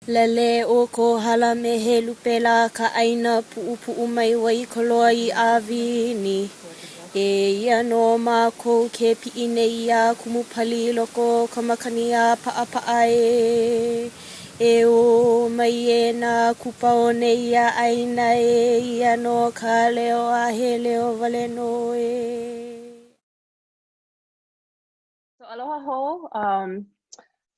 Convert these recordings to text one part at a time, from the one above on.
Lele o Kohala me he lupela ka aina pu'upu'u mai wai koloa I awini. E ia no mākou ke pi'i nei ia kumupali loko ka makani a pa'apa'a e o mai e nā kupa o nei ia aina e ia no ka leo a he leo wale no e. So aloha ho.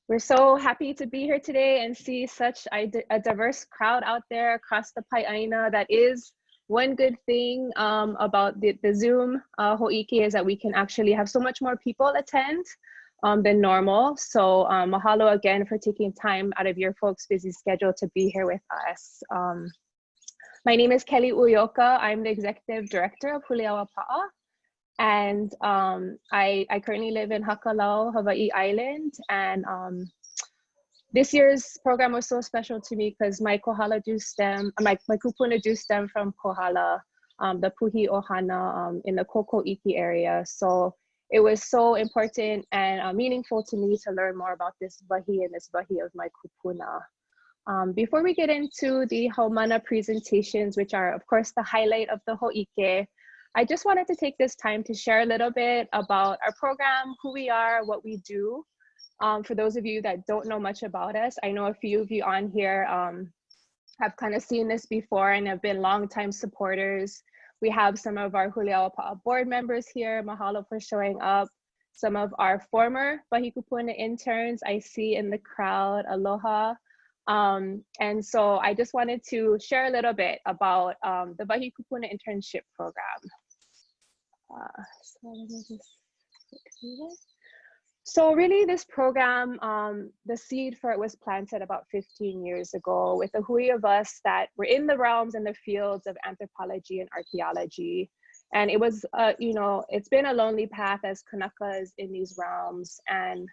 We're so happy to be here today and see such a diverse crowd out there across the Pai'aina. That is one good thing about the Zoom Hōʻike is that we can actually have so much more people attend than normal. So mahalo again for taking time out of your folks' busy schedule to be here with us. My name is Kelly Uyoka. I'm the Executive Director of Hūʻile Pa'a. And I currently live in Hakalau, Hawaiʻi Island. And this year's program was so special to me because my Kohala do stem, my kupuna do stem from Kohala, the Puhi Ohana in the Koko'iki area. So it was so important and meaningful to me to learn more about this wahi and this wahi of my kupuna. Before we get into the haumāna presentations, which are of course the highlight of the Hōʻike, I just wanted to take this time to share a little bit about our program, who we are, what we do. For those of you that don't know much about us, I know a few of you on here have kind of seen this before and have been longtime supporters. We have some of our Hūʻile Pa'a board members here. Mahalo for showing up. Some of our former Wahi Kupuna interns I see in the crowd. Aloha. And so I just wanted to share a little bit about the Wahi Kupuna Internship Program. So really this program, the seed for it was planted about 15 years ago with a hui of us that were in the realms and the fields of anthropology and archaeology. And it was, you know, it's been a lonely path as Kanakas in these realms. And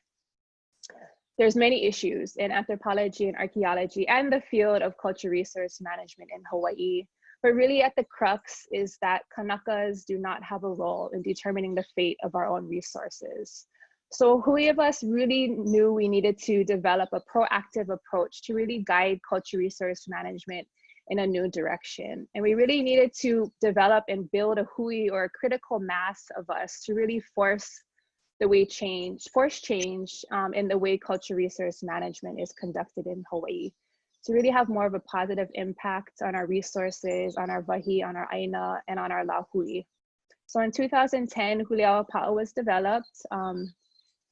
there's many issues in anthropology and archaeology and the field of culture resource management in Hawaii. But really at the crux is that Kanakas do not have a role in determining the fate of our own resources. So hui of us really knew we needed to develop a proactive approach to really guide culture resource management in a new direction. And we really needed to develop and build a hui or a critical mass of us to really force change in the way culture resource management is conducted in Hawaii, to really have more of a positive impact on our resources, on our wahi, on our aina, and on our lahui. So in 2010, Hūʻile Pa'a was developed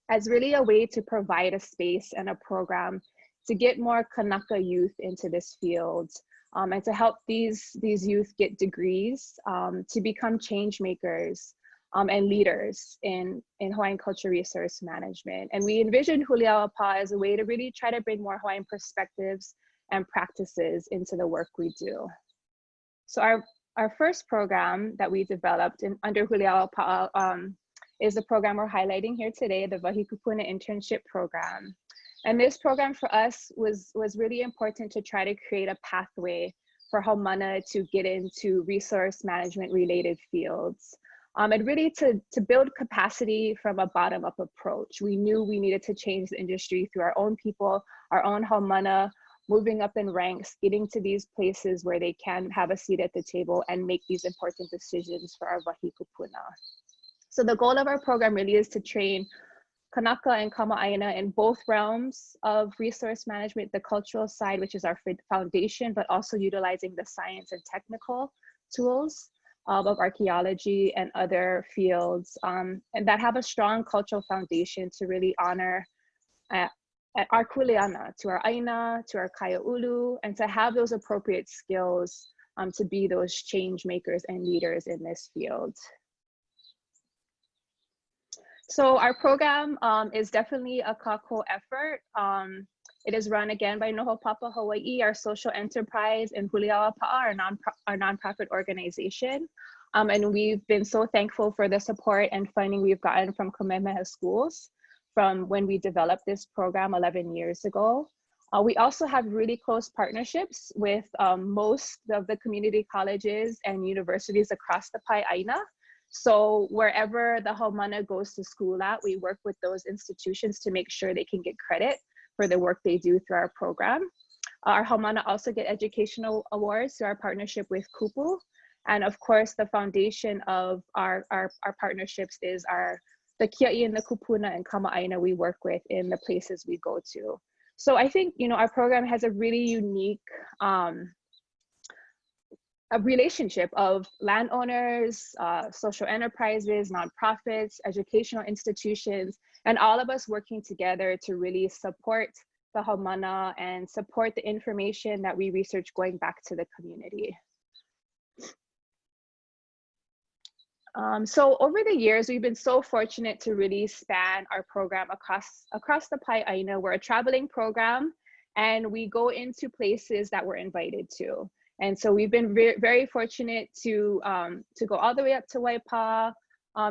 as really a way to provide a space and a program to get more Kanaka youth into this field and to help these youth get degrees to become change makers and leaders in Hawaiian culture resource management. And we envisioned Hūʻile Pa'a as a way to really try to bring more Hawaiian perspectives and practices into the work we do. So our first program that we developed under Hūʻile Pa'a is the program we're highlighting here today, the Wahi Kupuna Internship Program. And this program for us was really important to try to create a pathway for haumāna to get into resource management related fields. And really to build capacity from a bottom-up approach. We knew we needed to change the industry through our own people, our own haumāna, moving up in ranks, getting to these places where they can have a seat at the table and make these important decisions for our Wahi Kupuna. So the goal of our program really is to train Kanaka and Kama'aina in both realms of resource management, the cultural side, which is our foundation, but also utilizing the science and technical tools of archaeology and other fields, and that have a strong cultural foundation to really honor our kuleana, to our aina, to our kaia'ulu, and to have those appropriate skills to be those change makers and leaders in this field. So our program is definitely a kākou effort. It is run again by Noho Papa Hawaii, our social enterprise, and Hūʻile Pa'a, our nonprofit organization. And we've been so thankful for the support and funding we've gotten from Kamehameha schools from when we developed this program 11 years ago. We also have really close partnerships with most of the community colleges and universities across the Pai'aina. So wherever the haumāna goes to school at, we work with those institutions to make sure they can get credit for the work they do through our program. Our haumāna also get educational awards through our partnership with Kupu. And of course, the foundation of our partnerships is the kiaʻi and the kupuna and kama'aina we work with in the places we go to. So I think, you know, our program has a really unique a relationship of landowners, social enterprises, nonprofits, educational institutions, and all of us working together to really support the haumāna and support the information that we research going back to the community. So over the years, we've been so fortunate to really span our program across the Pai'aina. We're a traveling program, and we go into places that we're invited to. And so we've been very fortunate to go all the way up to Waipa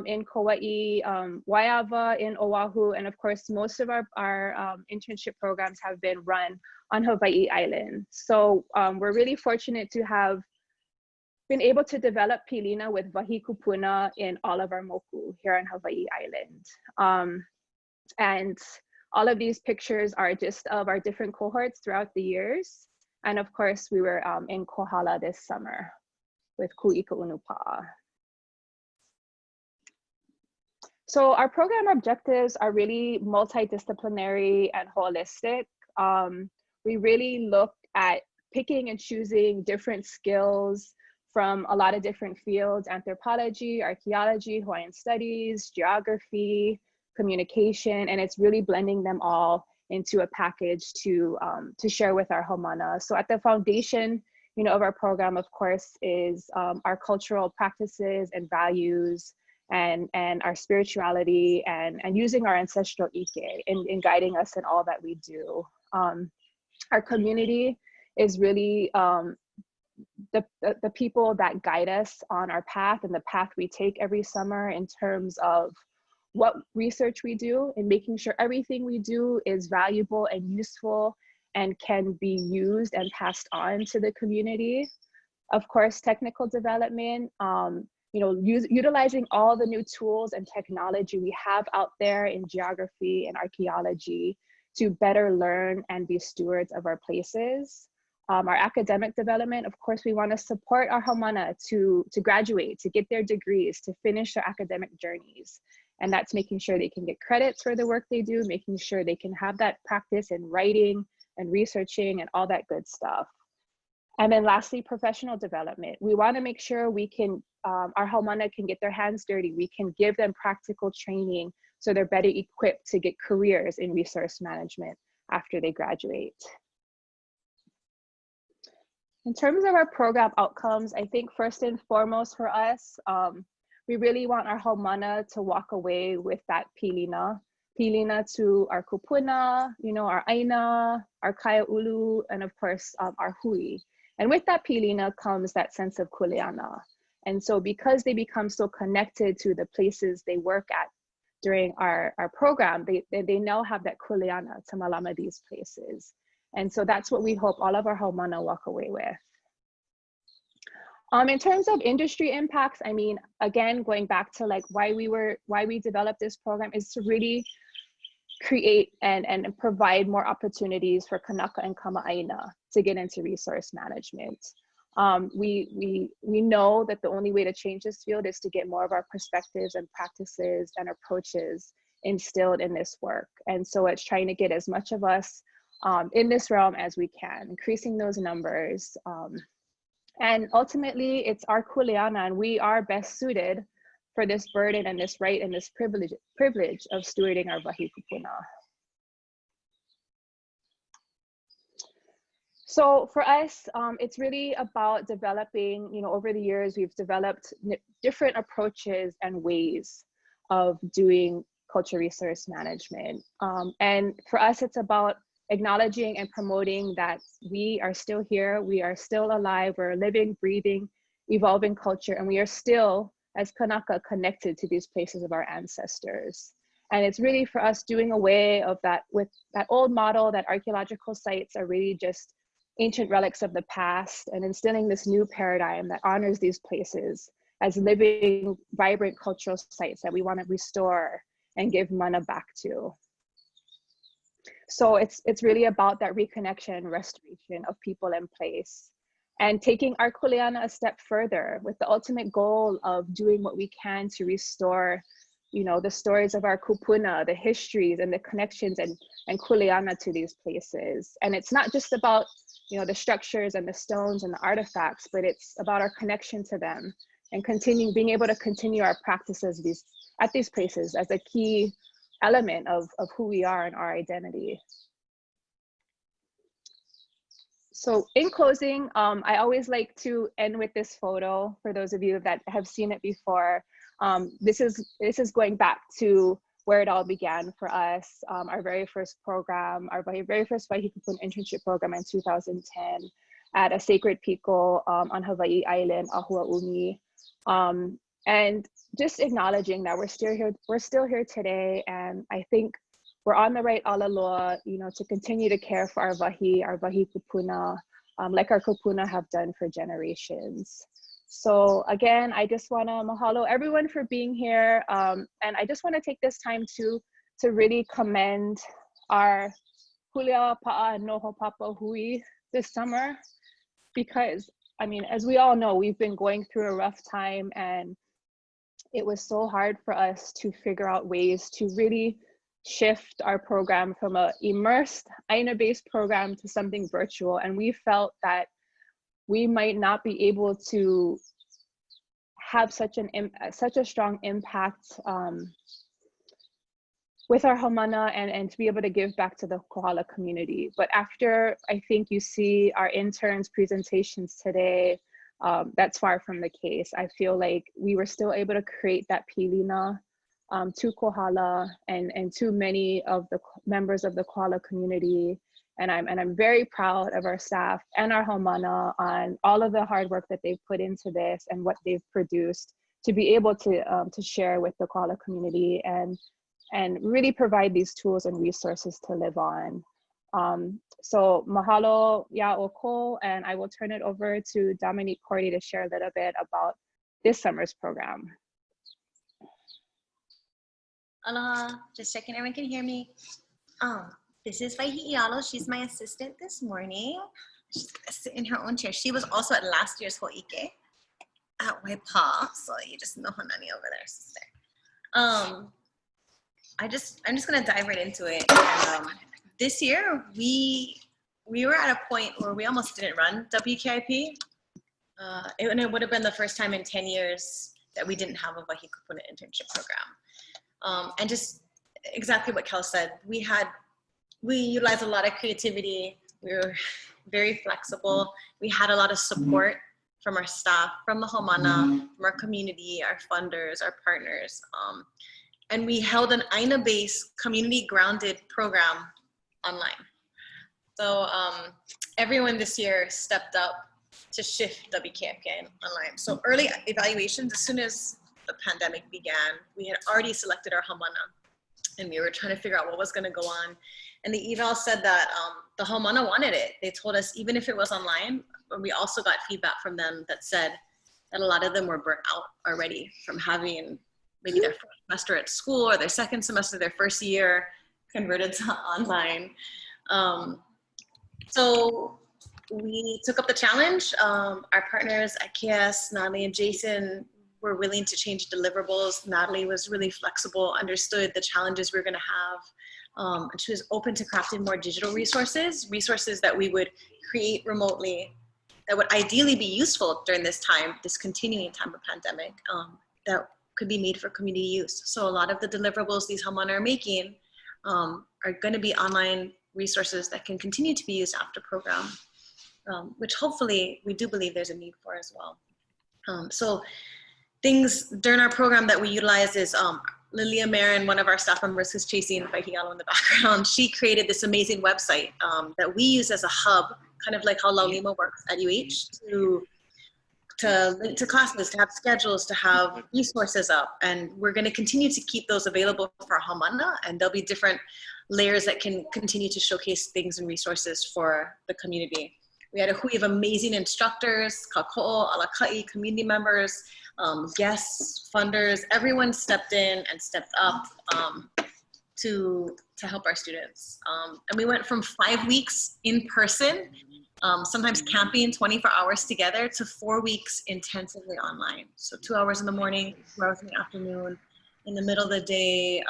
in Kauai, Waiava in Oahu, and of course, most of our internship programs have been run on Hawaiʻi Island. So we're really fortunate to have been able to develop pilina with Wahi Kupuna in all of our moku here on Hawaiʻi Island. And all of these pictures are just of our different cohorts throughout the years. And of course, we were in Kohala this summer with Kūikaunupaʻa. So our program objectives are really multidisciplinary and holistic. We really look at picking and choosing different skills from a lot of different fields: anthropology, archaeology, Hawaiian studies, geography, communication, and it's really blending them all into a package to share with our haumāna. So at the foundation, you know, of our program, of course, is our cultural practices and values, and our spirituality, and using our ancestral ʻike in guiding us in all that we do. Our community is really the people that guide us on our path and the path we take every summer in terms of what research we do and making sure everything we do is valuable and useful and can be used and passed on to the community. Of course, technical development, you know, utilizing all the new tools and technology we have out there in geography and archaeology to better learn and be stewards of our places. Our academic development, of course, we want to support our haumāna to graduate, to get their degrees, to finish their academic journeys. And that's making sure they can get credits for the work they do, making sure they can have that practice in writing and researching and all that good stuff. And then lastly, professional development. We want to make sure we can, our haumāna can get their hands dirty. We can give them practical training so they're better equipped to get careers in resource management after they graduate. In terms of our program outcomes, I think first and foremost for us, we really want our haumāna to walk away with that pilina to our kupuna, you know, our aina, our kaya ulu, and of course, our hui. And with that pilina comes that sense of kuleana. And so because they become so connected to the places they work at during our program, they now have that kuleana to malama these places. And so that's what we hope all of our haumāna walk away with. In terms of industry impacts, I mean, again, going back to like why we developed this program is to really create and provide more opportunities for Kanaka and Kama'aina to get into resource management. We know that the only way to change this field is to get more of our perspectives and practices and approaches instilled in this work. And so it's trying to get as much of us in this realm as we can, increasing those numbers. And ultimately, it's our kuleana, and we are best suited for this burden and this right and this privilege of stewarding our Wahi Kupuna. So for us, it's really about developing, you know, over the years, we've developed different approaches and ways of doing culture resource management. And for us, it's about acknowledging and promoting that we are still here, we are still alive, we're a living, breathing, evolving culture, and we are still, as Kanaka, connected to these places of our ancestors. And it's really for us doing away of that, with that old model that archaeological sites are really just ancient relics of the past, and instilling this new paradigm that honors these places as living, vibrant cultural sites that we want to restore and give mana back to. So it's really about that reconnection, restoration of people and place, and taking our kuleana a step further with the ultimate goal of doing what we can to restore, you know, the stories of our kupuna, the histories and the connections and kuleana to these places. And it's not just about, you know, the structures and the stones and the artifacts, but it's about our connection to them and being able to continue our practices at these places as a key element of who we are and our identity. So in closing, I always like to end with this photo for those of you that have seen it before. This is going back to where it all began for us, our very first program, our very first Wahi Kupuna Internship Program in 2010 at a sacred piko on Hawaiʻi Island, Ahuaʻumi. And just acknowledging that we're still here today, and I think we're on the right alaloa, you know, to continue to care for our Wahi Kupuna, like our Kupuna have done for generations. So again, I just want to mahalo everyone for being here, and I just want to take this time to really commend our Hulia Pa'a Noho Papa Hui this summer, because I mean, as we all know, we've been going through a rough time, and it was so hard for us to figure out ways to really shift our program from a immersed Aina-based program to something virtual. And we felt that we might not be able to have such a strong impact with our haumāna and to be able to give back to the Kohala community. But after, I think you see our interns' presentations today, that's far from the case. I feel like we were still able to create that pilina to Kohala and to many of the members of the Kohala community. And I'm very proud of our staff and our haumāna on all of the hard work that they've put into this and what they've produced to be able to share with the Kohala community and really provide these tools and resources to live on. So mahalo ya oko, and I will turn it over to Dominique Cordy to share a little bit about this summer's program. Aloha, just checking everyone can hear me. This is Waihi'ialo. She's my assistant this morning. She's gonna sit in her own chair. She was also at last year's Hōʻike at Waipa, so you just know Hanani over there, sister. I'm just gonna dive right into it. And, this year we were at a point where we almost didn't run WKIP, and it would have been the first time in 10 years that we didn't have a Wahi Kupuna Internship Program. And just exactly what Kel said, we utilized a lot of creativity. We were very flexible. We had a lot of support from our staff, from the haumāna, from our community, our funders, our partners. And we held an Aina-based, community-grounded program online. So everyone this year stepped up to shift WKIP online. So early evaluations, as soon as the pandemic began, we had already selected our haumāna, and we were trying to figure out what was going to go on. And the eval said that the haumāna wanted it. They told us even if it was online, but we also got feedback from them that said that a lot of them were burnt out already from having maybe their first semester at school or their second semester, their first year converted to online. So we took up the challenge. Our partners at KS, Natalie and Jason, were willing to change deliverables. Natalie was really flexible, understood the challenges we were gonna have. And she was open to crafting more digital resources that we would create remotely that would ideally be useful during this time, this continuing time of pandemic, that could be made for community use. So a lot of the deliverables these haumāna are making are gonna be online resources that can continue to be used after program, which hopefully we do believe there's a need for as well. So things during our program that we utilize is Lilia Marin, one of our staff members who's chasing Waihi'ialo in the background, she created this amazing website that we use as a hub, kind of like how Laulima works at UH, to link to classes, to have schedules, to have resources up. And we're gonna continue to keep those available for haumāna, and there'll be different layers that can continue to showcase things and resources for the community. We had a hui of amazing instructors, kako'o, alakai, community members, guests, funders, everyone stepped in and stepped up to help our students. And we went from 5 weeks in person, sometimes camping 24 hours together, to 4 weeks intensively online. So 2 hours in the morning, 2 hours in the afternoon, in the middle of the day,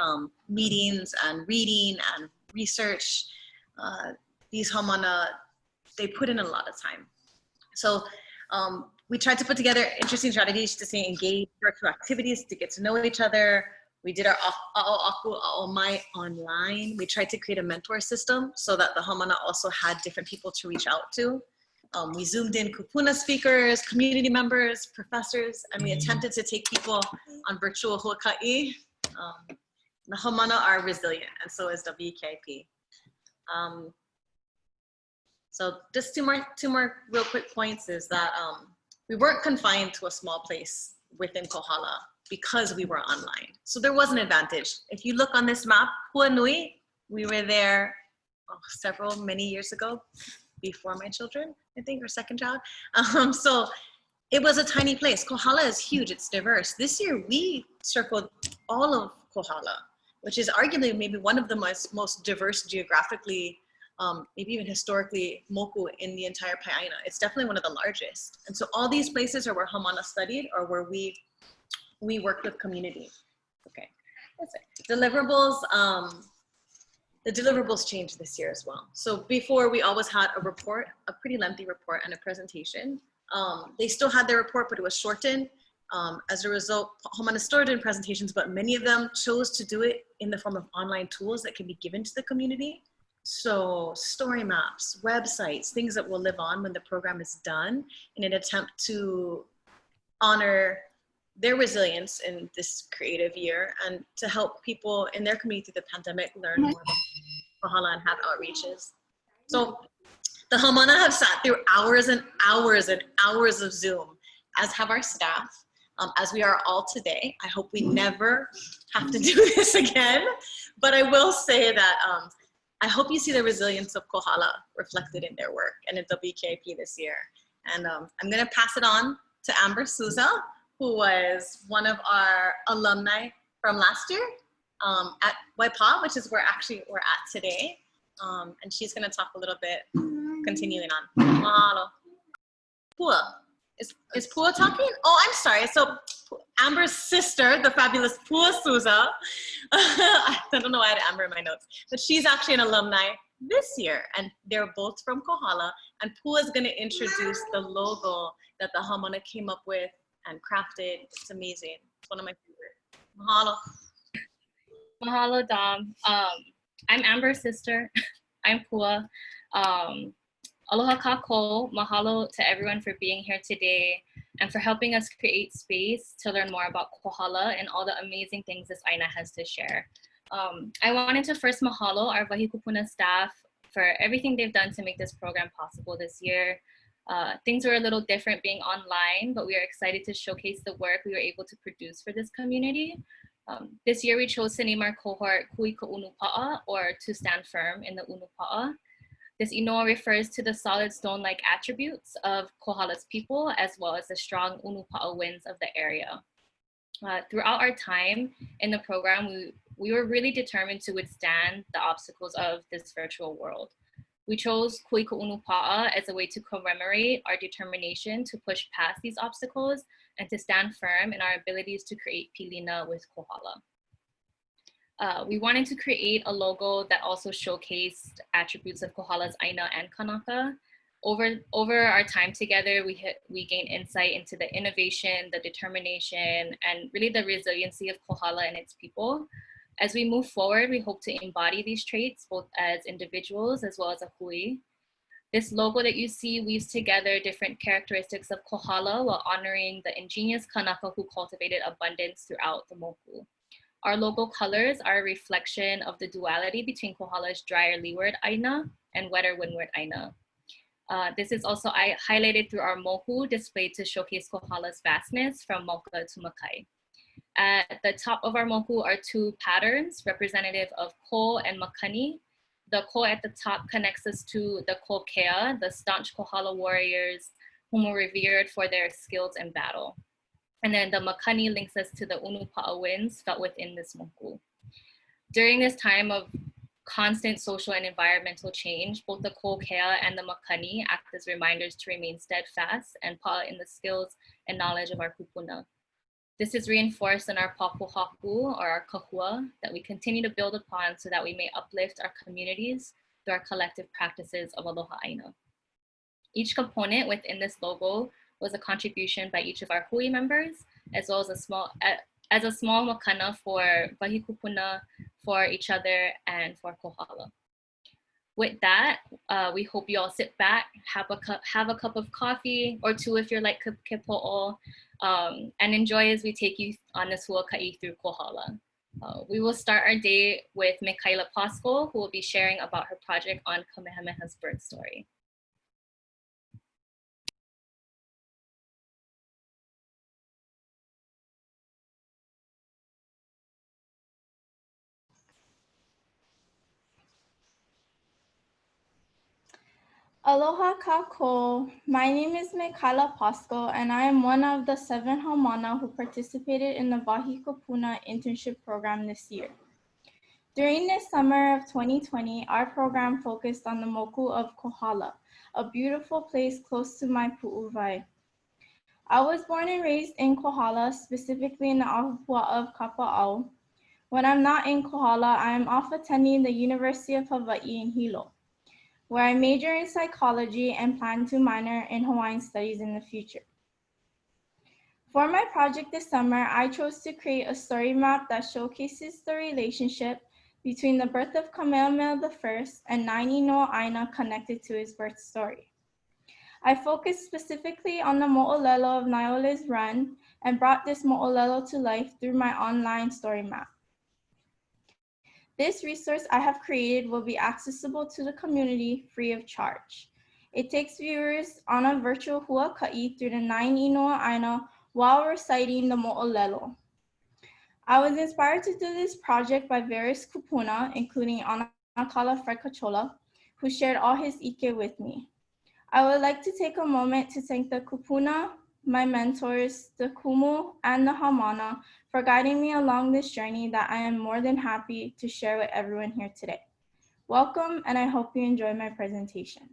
meetings and reading and research. These haumāna, they put in a lot of time. So we tried to put together interesting strategies to stay engaged, virtual activities to get to know each other. We did our ʻAʻoʻaku ʻaʻomai online. We tried to create a mentor system so that the haumāna also had different people to reach out to. We zoomed in kupuna speakers, community members, professors, and we attempted to take people on virtual huaka'i. The haumāna are resilient, and so is WKIP. So just two more real quick points is that we weren't confined to a small place within Kohala because we were online. So there was an advantage. If you look on this map, Huanui, we were there many years ago, before my children, I think, or second child. So it was a tiny place. Kohala is huge, it's diverse. This year we circled all of Kohala, which is arguably maybe one of the most diverse geographically, maybe even historically, moku in the entire Pai'aina. It's definitely one of the largest. And so all these places are where haumāna studied or where we worked with community. Okay, that's it. Deliverables, the deliverables changed this year as well. So before we always had a report, a pretty lengthy report and a presentation. They still had their report, but it was shortened. As a result, haumāna stored in presentations, but many of them chose to do it in the form of online tools that can be given to the community. So story maps, websites, things that will live on when the program is done in an attempt to honor their resilience in this creative year and to help people in their community through the pandemic learn more about Kohala and have outreaches. So the haumāna have sat through hours and hours and hours of Zoom, as have our staff, as we are all today. I hope we never have to do this again, but I will say that I hope you see the resilience of Kohala reflected in their work and in WKIP this year. And I'm gonna pass it on to Amber Souza, who was one of our alumni from last year at Waipa, which is where actually we're at today. And she's gonna talk a little bit, continuing on. Mahalo. Pua. Is Pua talking? Oh, I'm sorry. So Amber's sister, the fabulous Pua Souza, I don't know why I had Amber in my notes, but she's actually an alumni this year, and they're both from Kohala. And Pua is gonna introduce the logo that the haumāna came up with and crafted. It's amazing. It's one of my favorites. Mahalo. Mahalo, Dom. I'm Amber's sister. I'm Pua. Aloha kako. Mahalo to everyone for being here today and for helping us create space to learn more about Kohala and all the amazing things this Aina has to share. I wanted to first mahalo our Wahi Kupuna staff for everything they've done to make this program possible this year. Things were a little different being online, but we are excited to showcase the work we were able to produce for this community. This year we chose to name our cohort Kūikaunupaʻa, or to stand firm in the unupaʻa. This inoa refers to the solid stone-like attributes of Kohala's people, as well as the strong unupaʻa winds of the area. Throughout our time in the program, we were really determined to withstand the obstacles of this virtual world. We chose Kūikaunupaʻa as a way to commemorate our determination to push past these obstacles and to stand firm in our abilities to create pilina with Kohala. We wanted to create a logo that also showcased attributes of Kohala's Aina and Kanaka. Over our time together, we gained insight into the innovation, the determination, and really the resiliency of Kohala and its people. As we move forward, we hope to embody these traits both as individuals as well as a hui. This logo that you see weaves together different characteristics of Kohala while honoring the ingenious Kanaka who cultivated abundance throughout the moku. Our logo colors are a reflection of the duality between Kohala's drier leeward Aina and wetter windward Aina. This is also highlighted through our moku displayed to showcase Kohala's vastness from Moka to Makai. At the top of our moku are two patterns representative of ko and makani. The ko at the top connects us to the ko kea, the staunch Kohala warriors whom were revered for their skills in battle. And then the makani links us to the unupaʻa winds felt within this moku. During this time of constant social and environmental change, both the kokea and the makani act as reminders to remain steadfast and pa'a in the skills and knowledge of our kupuna. This is reinforced in our papuhaku, or our kahua, that we continue to build upon so that we may uplift our communities through our collective practices of aloha aina. Each component within this logo was a contribution by each of our hui members, as well as a small makana for Wahi Kupuna, for each other, and for Kohala. With that, we hope you all sit back, have a cup of coffee or two if you're like Kipo'o, and enjoy as we take you on this huaka'i through Kohala. We will start our day with Mikaela Poskol, who will be sharing about her project on Kamehameha's birth story. Aloha kākou. My name is Mikaela Poskol, and I am one of the 7 haumāna who participated in the Wahi Kupuna Internship Program this year. During this summer of 2020, our program focused on the moku of Kohala, a beautiful place close to my pu'uwai. I was born and raised in Kohala, specifically in the ahupua of Kapa'au. When I'm not in Kohala, I am off attending the University of Hawaii in Hilo, where I major in psychology and plan to minor in Hawaiian studies in the future. For my project this summer, I chose to create a story map that showcases the relationship between the birth of Kamehameha I and 9 Inoa Aina connected to his birth story. I focused specifically on the mo'olelo of Naiole's run and brought this mo'olelo to life through my online story map. This resource I have created will be accessible to the community free of charge. It takes viewers on a virtual huaka'i through the 9 Inoa Aina while reciting the mo'olelo. I was inspired to do this project by various kupuna, including Anakala Frekachola, who shared all his ʻike with me. I would like to take a moment to thank the kupuna, my mentors, the kumu, and the haumāna for guiding me along this journey that I am more than happy to share with everyone here today. Welcome, and I hope you enjoy my presentation.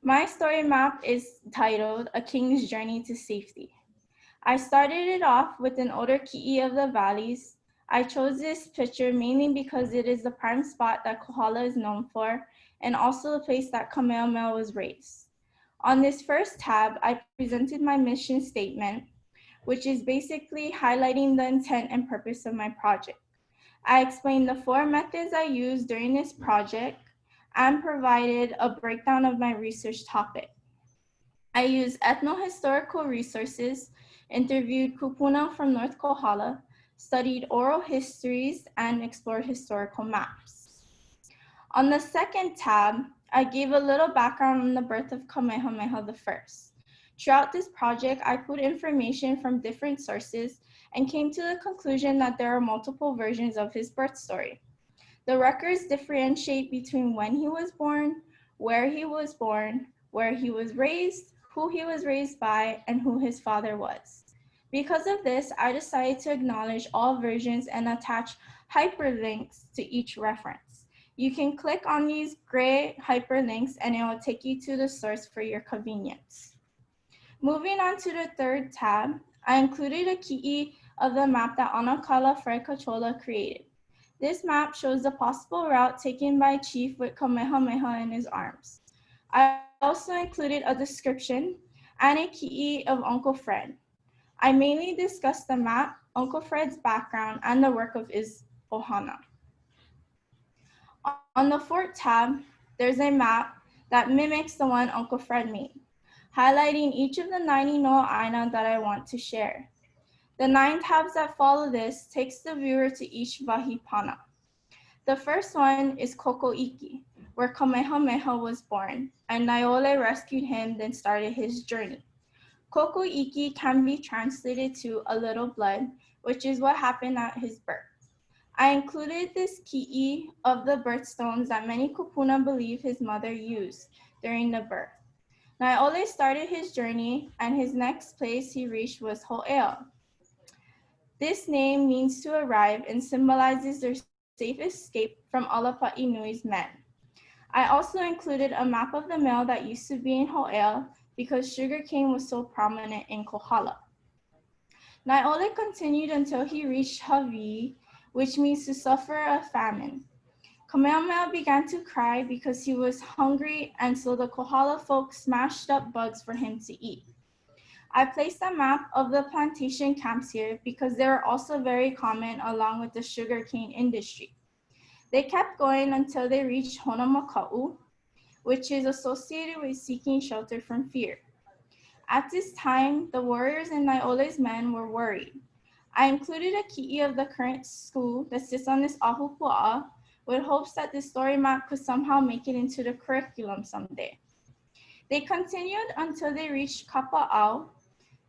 My story map is titled A King's Journey to Safety. I started it off with an older ki'i of the valleys. I chose this picture mainly because it is the prime spot that Kohala is known for, and also the place that Kamehameha was raised. On this first tab, I presented my mission statement, which is basically highlighting the intent and purpose of my project. I explained the 4 methods I used during this project and provided a breakdown of my research topic. I used ethnohistorical resources, interviewed kupuna from North Kohala, studied oral histories, and explored historical maps. On the second tab, I gave a little background on the birth of Kamehameha I. Throughout this project, I pulled information from different sources and came to the conclusion that there are multiple versions of his birth story. The records differentiate between when he was born, where he was born, where he was raised, who he was raised by, and who his father was. Because of this, I decided to acknowledge all versions and attach hyperlinks to each reference. You can click on these gray hyperlinks and it will take you to the source for your convenience. Moving on to the third tab, I included a ki'i of the map that Anakala Frekachola created. This map shows the possible route taken by a chief with Kamehameha in his arms. I also included a description and a ki'i of Uncle Fred. I mainly discussed the map, Uncle Fred's background, and the work of his ohana. On the fourth tab, there's a map that mimics the one Uncle Fred made, highlighting each of the 9 Inoa Aina that I want to share. The 9 tabs that follow this takes the viewer to each Vahipana. The first one is Koko'iki, where Kamehameha was born, and Naiole rescued him, then started his journey. Koko'iki can be translated to a little blood, which is what happened at his birth. I included this ki'i of the birthstones that many kupuna believe his mother used during the birth. Naiole started his journey, and his next place he reached was Ho'ea. This name means to arrive and symbolizes their safe escape from Alapa'inui's men. I also included a map of the mill that used to be in Hōʻike because sugarcane was so prominent in Kohala. Naiole continued until he reached Hawaii, which means to suffer a famine. Kamehameha began to cry because he was hungry, and so the Kohala folks smashed up bugs for him to eat. I placed a map of the plantation camps here because they were also very common along with the sugarcane industry. They kept going until they reached Honamaka'u, which is associated with seeking shelter from fear. At this time, the warriors and Naiole's men were worried. I included a ki'i of the current school that sits on this ahupua'a with hopes that this story map could somehow make it into the curriculum someday. They continued until they reached Kapa'au.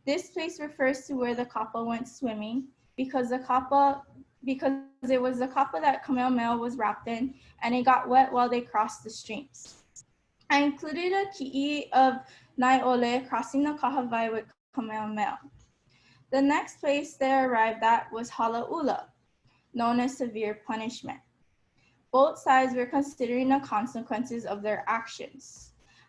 This place refers to where the kapa went swimming because it was the kapa that Kamehameha was wrapped in, and it got wet while they crossed the streams. I included a ki'i of Naiole crossing the kahawai with Kamehameha. The next place they arrived at was Halaula, known as severe punishment. Both sides were considering the consequences of their actions.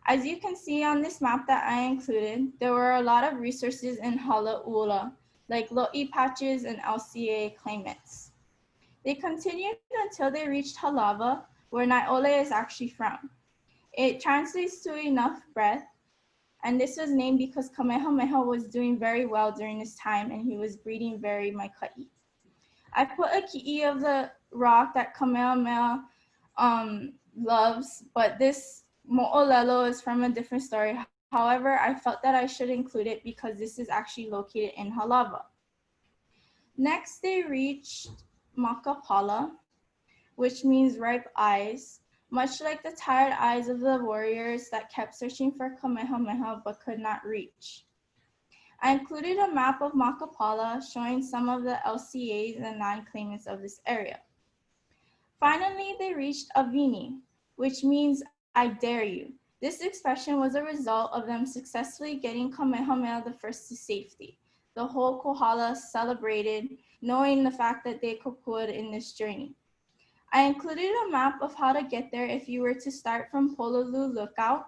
As you can see on this map that I included, there were a lot of resources in Halaula, like lo'i patches and LCA claimants. They continued until they reached Halava, where Naiole is actually from. It translates to enough breath, and this was named because Kamehameha was doing very well during this time and he was breeding very maikai. I put a ki'i of the rock that Kamehameha loves, but this mo'olelo is from a different story. However, I felt that I should include it because this is actually located in Halava. Next, they reached Makapala, which means ripe eyes, much like the tired eyes of the warriors that kept searching for Kamehameha but could not reach. I included a map of Makapala showing some of the LCAs and non-claimants of this area. Finally, they reached Avini, which means I dare you. This expression was a result of them successfully getting Kamehameha I to safety. The whole Kohala celebrated, knowing the fact that they kokua'd in this journey. I included a map of how to get there if you were to start from Pololu Lookout,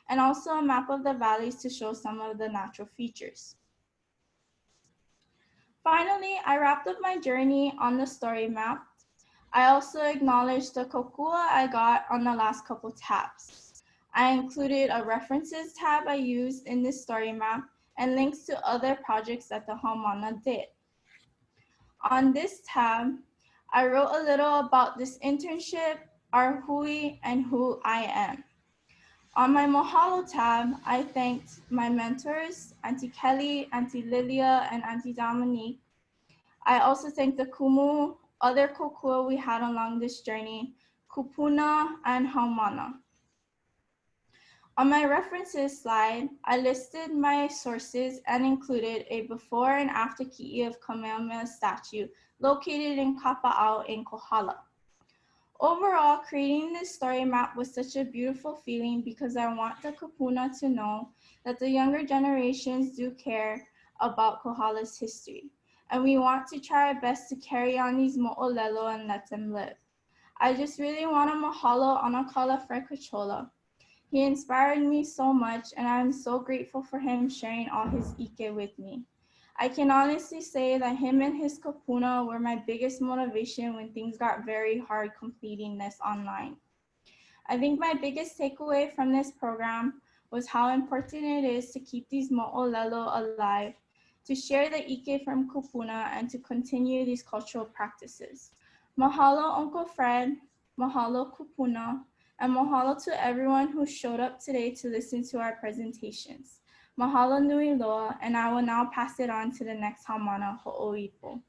and also a map of the valleys to show some of the natural features. Finally, I wrapped up my journey on the story map. I also acknowledged the kokua I got on the last couple tabs. I included a references tab I used in this story map and links to other projects that the haumāna did. On this tab, I wrote a little about this internship, our hui, and who I am. On my mahalo tab, I thanked my mentors, Auntie Kelly, Auntie Lilia, and Auntie Dominique. I also thanked the kumu, other kokua we had along this journey, Kupuna and Haumāna. On my references slide, I listed my sources and included a before and after ki'i of Kamehameha's statue located in Kapa'au in Kohala. Overall, creating this story map was such a beautiful feeling because I want the kupuna to know that the younger generations do care about Kohala's history, and we want to try our best to carry on these mo'olelo and let them live. I just really want to mahalo Anakala Frekachola. He inspired me so much, and I'm so grateful for him sharing all his ʻike with me. I can honestly say that him and his kupuna were my biggest motivation when things got very hard completing this online. I think my biggest takeaway from this program was how important it is to keep these mo'olelo alive, to share the ʻike from kupuna, and to continue these cultural practices. Mahalo, Uncle Fred, mahalo kupuna, and mahalo to everyone who showed up today to listen to our presentations. Mahalo nui loa, and I will now pass it on to the next haumāna ho'oipo.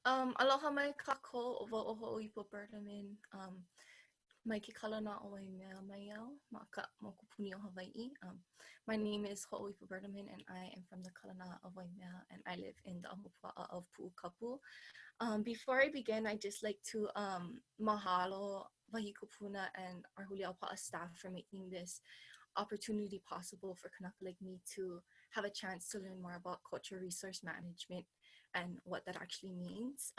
Aloha mai kākou o wau o hoʻoipo Bertamin. Mai ke kalana o wai mea mai au, ma ka moku puni o Hawaii. My name is Ho'oipo Bertamin, and I am from the kalana of Waimea, and I live in the ahupua'a of Pu'ukapu. Before I begin, I'd just like to mahalo Wahi Kupuna and our Huliaupa'a staff for making this opportunity possible for Kanaka like me to have a chance to learn more about cultural resource management and what that actually means.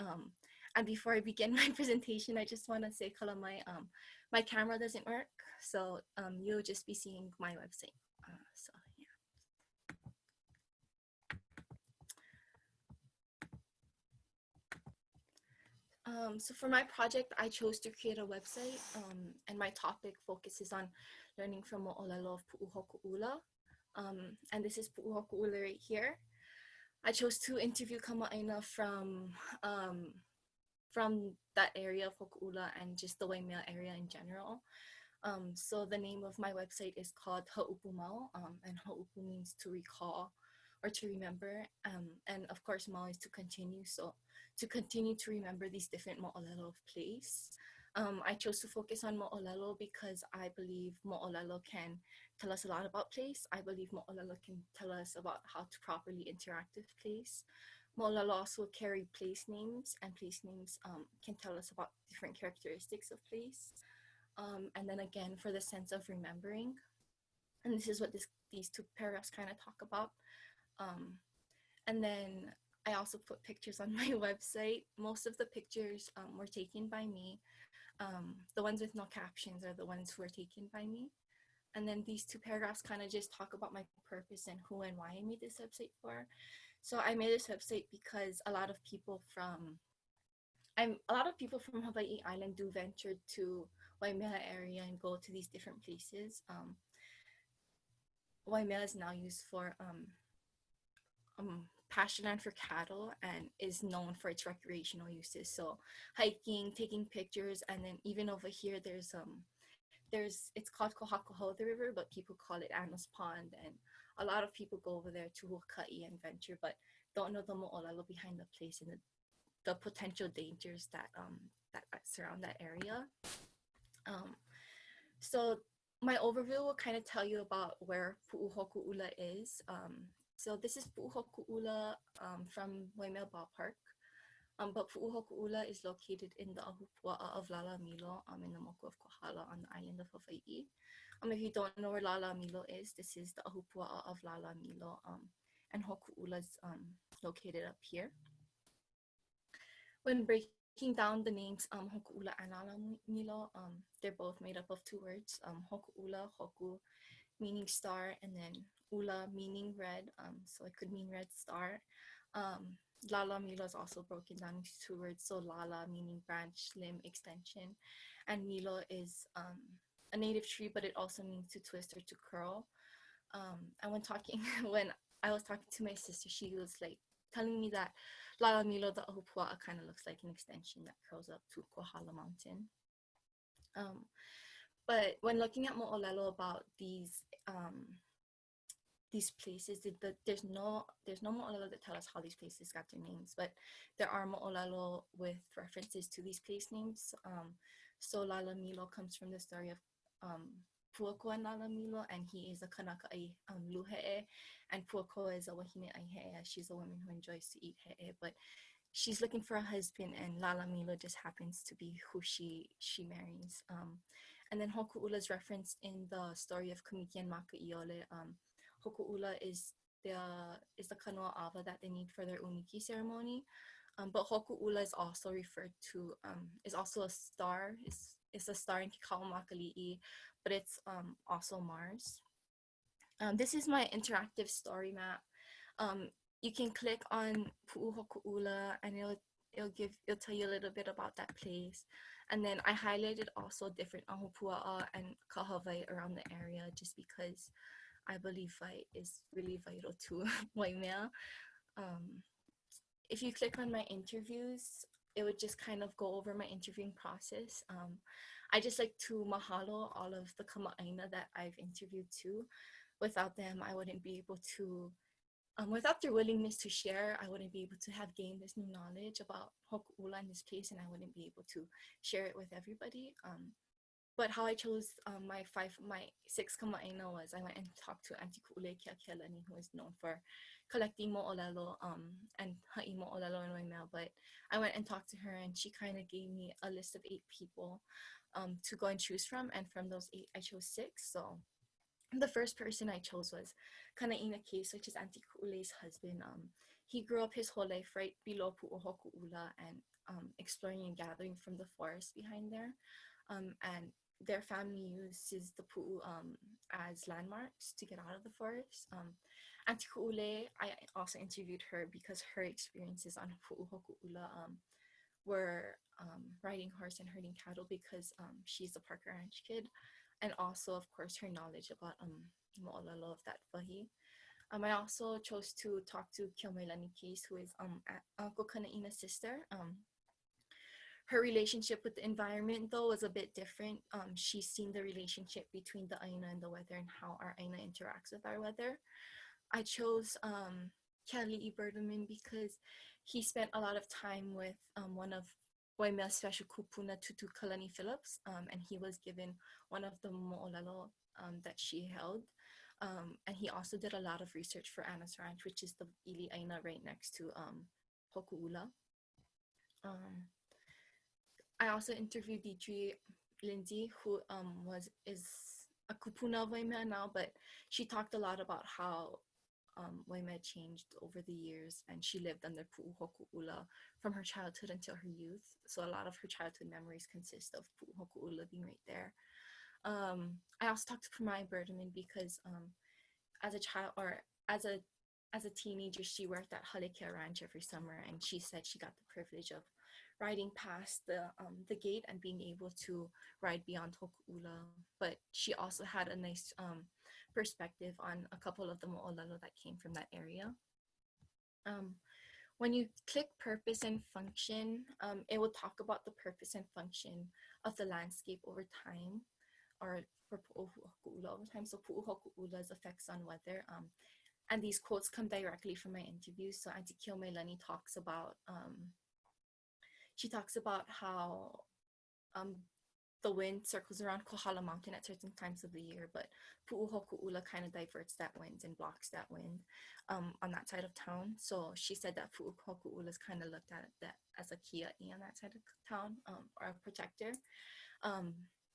And before I begin my presentation, I just want to say, Kala, my camera doesn't work, so you'll just be seeing my website. So yeah. So for my project, I chose to create a website, and my topic focuses on learning from Mo'olelo of Pu'uhoku'ula. And this is Pu'uhoku'ula right here. I chose to interview kama'aina from that area of Hoku'ula and just the Waimea area in general. So the name of my website is called Ha'upu Mau, and Ha'upu means to recall or to remember, and of course Mau is to continue. So to continue to remember these different mo'olelo of place. I chose to focus on mo'olelo because I believe mo'olelo can tell us a lot about place. I believe mo'olelo can tell us about how to properly interact with place. Mo'olelo also carry place names, and place names can tell us about different characteristics of place. And then again, for the sense of remembering, and this is what these two paragraphs kind of talk about. And then I also put pictures on my website. Most of the pictures were taken by me. The ones with no captions are the ones who were taken by me. And then these two paragraphs kind of just talk about my purpose and who and why I made this website for. So I made this website because a lot of people from Hawaiʻi Island do venture to Waimea area and go to these different places. Waimea is now used for pasture land for cattle and is known for its recreational uses. So hiking, taking pictures, and then even over here there's it's called Kohakuho, the river, but people call it Anna's Pond, and a lot of people go over there to Huaka'i and venture, but don't know the mo'olelo behind the place and the potential dangers that surround that area. So my overview will kind of tell you about where Pu'uhoku'ula is. So this is Pu'uhoku'ula from Waimea Ballpark. But Pu'uhoku'ula is located in the ahupua'a of Lalamilo in the moku of Kohala on the island of Hawai'i. If you don't know where Lalamilo is, this is the ahupua'a of Lalamilo, and Hoku'ula is located up here. When breaking down the names Hoku'ula and Lalamilo, they're both made up of two words, Hoku'ula, Hoku, meaning star, and then Ula meaning red, so it could mean red star. Lalamilo is also broken down into two words, so Lala meaning branch, limb, extension, and Milo is a native tree, but it also means to twist or to curl. And when I was talking to my sister, she was like telling me that Lalamilo, the ahupua'a, kind of looks like an extension that curls up to Kohala Mountain. But when looking at mo'olelo about these places, there's no mo'olelo that tell us how these places got their names, but there are mo'olelo with references to these place names. So Lalamilo comes from the story of Puako and Lalamilo, and he is a kanaka'i luhe'e, and Puako is a wahine aihe'e. She's a woman who enjoys to eat he'e, but she's looking for a husband, and Lalamilo just happens to be who she marries. And then Hoku'ula is referenced in the story of Kumiki and Makaiole. Hoku'ula is the kanoa awa that they need for their umiki ceremony. But Hoku'ula is also referred to, is also a star. It's a star in Kikau Makali'i, but it's also Mars. This is my interactive story map. You can click on Pu'uhoku'ula and it'll tell you a little bit about that place. And then I highlighted also different ahupua'a and kahawai around the area just because I believe wai is really vital to Waimea. If you click on my interviews, it would just kind of go over my interviewing process. I just like to mahalo all of the kama'aina that I've interviewed too. Without them, I wouldn't be able to, without their willingness to share, I wouldn't be able to have gained this new knowledge about Hoku'ula in this place, and I wouldn't be able to share it with everybody. But how I chose my 6 kama'aina was I went and talked to Auntie Ku'ule Keakealani, who is known for collecting mo'olelo and ha'i mo'olelo in Waimea. But I went and talked to her, and she kind of gave me a list of 8 people to go and choose from. And from those 8, I chose 6. So the first person I chose was Kanaʻina Case, which is Auntie Ku'ule's husband. He grew up his whole life right below Pu'uhoku'ula and exploring and gathering from the forest behind there. And their family uses the pu'u as landmarks to get out of the forest. Auntie Ku'ule, I also interviewed her because her experiences on Pu'uhoku'ula were riding horse and herding cattle because she's a Parker Ranch kid. And also, of course, her knowledge about mo'olelo of that wahi. I also chose to talk to Kiomailani Case, who is Uncle Kanaʻina's sister. Her relationship with the environment, though, was a bit different. She's seen the relationship between the aina and the weather and how our aina interacts with our weather. I chose Kali'i Berdaman because he spent a lot of time with one of Waimea's special kupuna, Tutu Kalani Phillips, and he was given one of the mo'olelo that she held. And he also did a lot of research for Anna's Ranch, which is the ili aina right next to Hoku'ula. I also interviewed Deidre Lindsay, who is a kupuna of Waimea now, but she talked a lot about how Waimea changed over the years, and she lived under Pu'uhoku'ula from her childhood until her youth. So a lot of her childhood memories consist of Pu'uhoku'ula being right there. I also talked to Pramai Berdaman because as a child or as a teenager, she worked at Halekea Ranch every summer, and she said she got the privilege of riding past the gate and being able to ride beyond Hoku'ula. But she also had a nice perspective on a couple of the mo'olelo that came from that area. When you click purpose and function, it will talk about the purpose and function of the landscape over time, or for Pu'uhoku'ula over time. So Pu'uhoku'ula's effects on weather. And these quotes come directly from my interview. So Auntie Kiomailani talks about how the wind circles around Kohala Mountain at certain times of the year, but Pu'uhoku'ula kind of diverts that wind and blocks that wind on that side of town. So she said that Pu'uhoku'ula is kind of looked at that as a kia'i on that side of town, or a protector.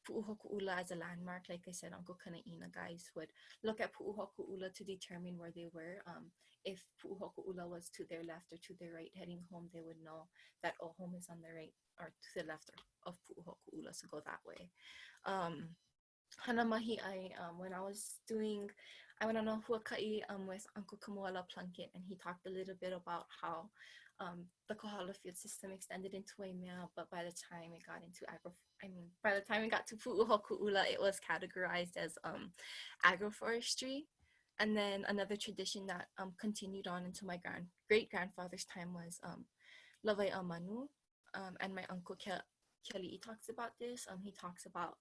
Pu'uhoku'ula as a landmark, like I said, Uncle Kanaʻina guys would look at Pu'uhoku'ula to determine where they were. If Pu'uhoku'ula was to their left or to their right heading home, they would know that home is on the right or to the left of Pu'uhoku'ula, so go that way. Hanamahi, when I went on a huaka'i with Uncle Kamuala Plunkett, and he talked a little bit about how the Kohala field system extended into Waimea, but by the time it got to Pu'uhoku'ula, it was categorized as agroforestry. And then another tradition that continued on into my great-grandfather's time was Lawai'a Manu. And my uncle Keli'i talks about this. He talks about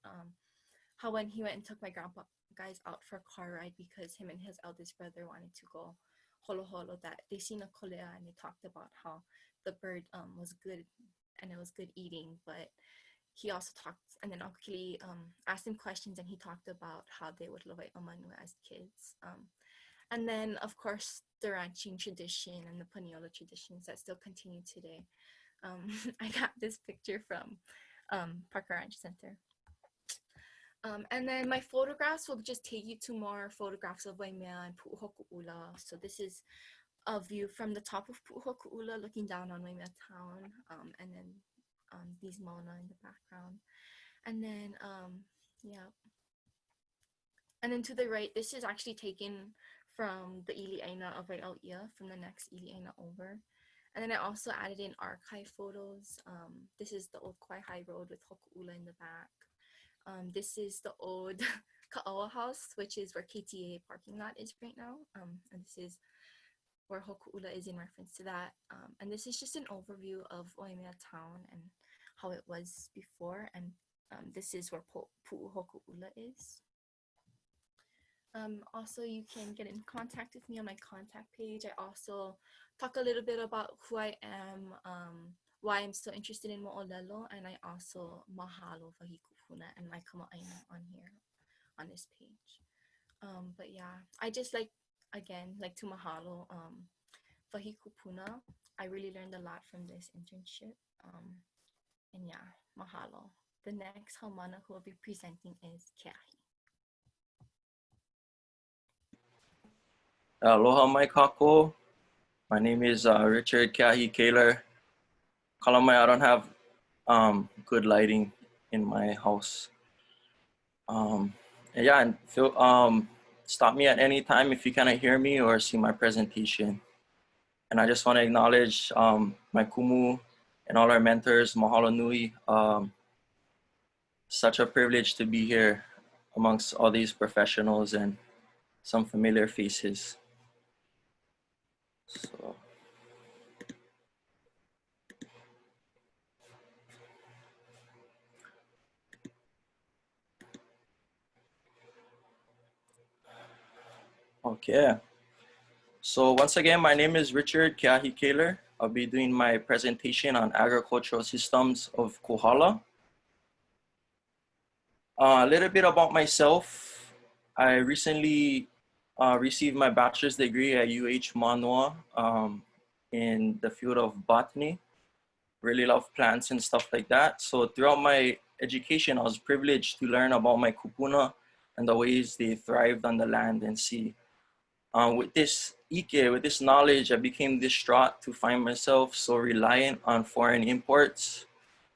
how when he went and took my grandpa guys out for a car ride because him and his eldest brother wanted to go holo holo, that they seen a kolea, and they talked about how the bird was good and it was good eating. But he also talked, and then Uncle Keli'i asked him questions, and he talked about how they would Lawai'a Manu as kids. And then, of course, the ranching tradition and the Paniolo traditions that still continue today. I got this picture from Parker Ranch Center. And then my photographs will just take you to more photographs of Waimea and Pu'uhoku'ula. So this is a view from the top of Pu'uhoku'ula looking down on Waimea town, and then these Mauna in the background. And then, yeah. And then to the right, this is actually taken from the ili aina of Waiʻauʻia, from the next ili aina over. And then I also added in archive photos. This is the old Kauai High Road with Hoku'ula in the back. This is the old Ka'awa house, which is where KTA parking lot is right now. And this is where Hoku'ula is in reference to that. And this is just an overview of Waimea town and how it was before. And this is where Pu'uhoku'ula is. Also, you can get in contact with me on my contact page. I also talk a little bit about who I am, why I'm so interested in mo'olelo, and I also mahalo Wahi Kupuna and my kama'aina on here, on this page. But yeah, I just like to mahalo Wahi Kupuna. I really learned a lot from this internship. And yeah, mahalo. The next haumāna who will be presenting is Keahi. Aloha mai kako. My name is Richard Kahi Kaler. Kalamai, I don't have good lighting in my house. And yeah, and feel, stop me at any time if you cannot hear me or see my presentation. And I just want to acknowledge my kumu and all our mentors, mahalo nui. Such a privilege to be here amongst all these professionals and some familiar faces. So. Okay. So once again, my name is Richard Keahi Kaler. I'll be doing my presentation on agricultural systems of Kohala. A little bit about myself. I recently received my bachelor's degree at UH Manoa in the field of botany. Really love plants and stuff like that. So throughout my education, I was privileged to learn about my kupuna and the ways they thrived on the land and sea. With this ʻike, with this knowledge, I became distraught to find myself so reliant on foreign imports.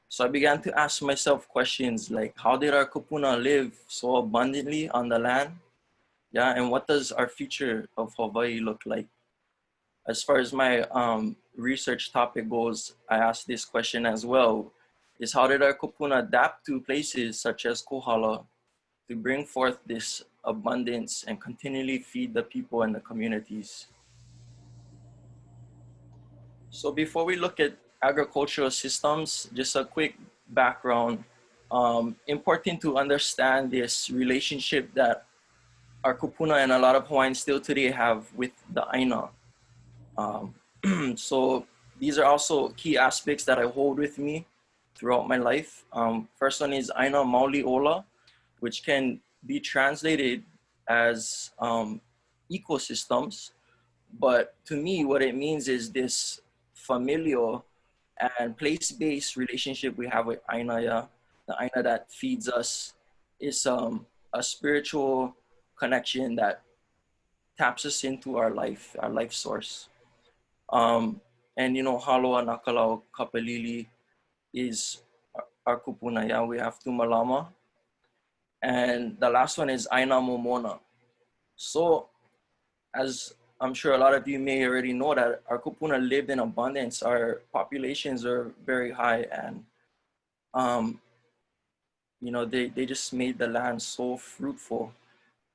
So I began to ask myself questions like, how did our kupuna live so abundantly on the land? Yeah, and what does our future of Hawaii look like? As far as my research topic goes, I asked this question as well, is how did our kupuna adapt to places such as Kohala to bring forth this abundance and continually feed the people and the communities? So before we look at agricultural systems, just a quick background. Important to understand this relationship that our kupuna and a lot of Hawaiians still today have with the aina. So these are also key aspects that I hold with me throughout my life. First one is aina maoli ola, which can be translated as ecosystems. But to me, what it means is this familial and place-based relationship we have with aina, the aina that feeds us, is a spiritual connection that taps us into our life source. And you know, haloa nakalau kapalili is our kupuna. Yeah, we have tumalama. And the last one is aina momona. So as I'm sure a lot of you may already know, that our kupuna lived in abundance. Our populations are very high, and you know, they just made the land so fruitful.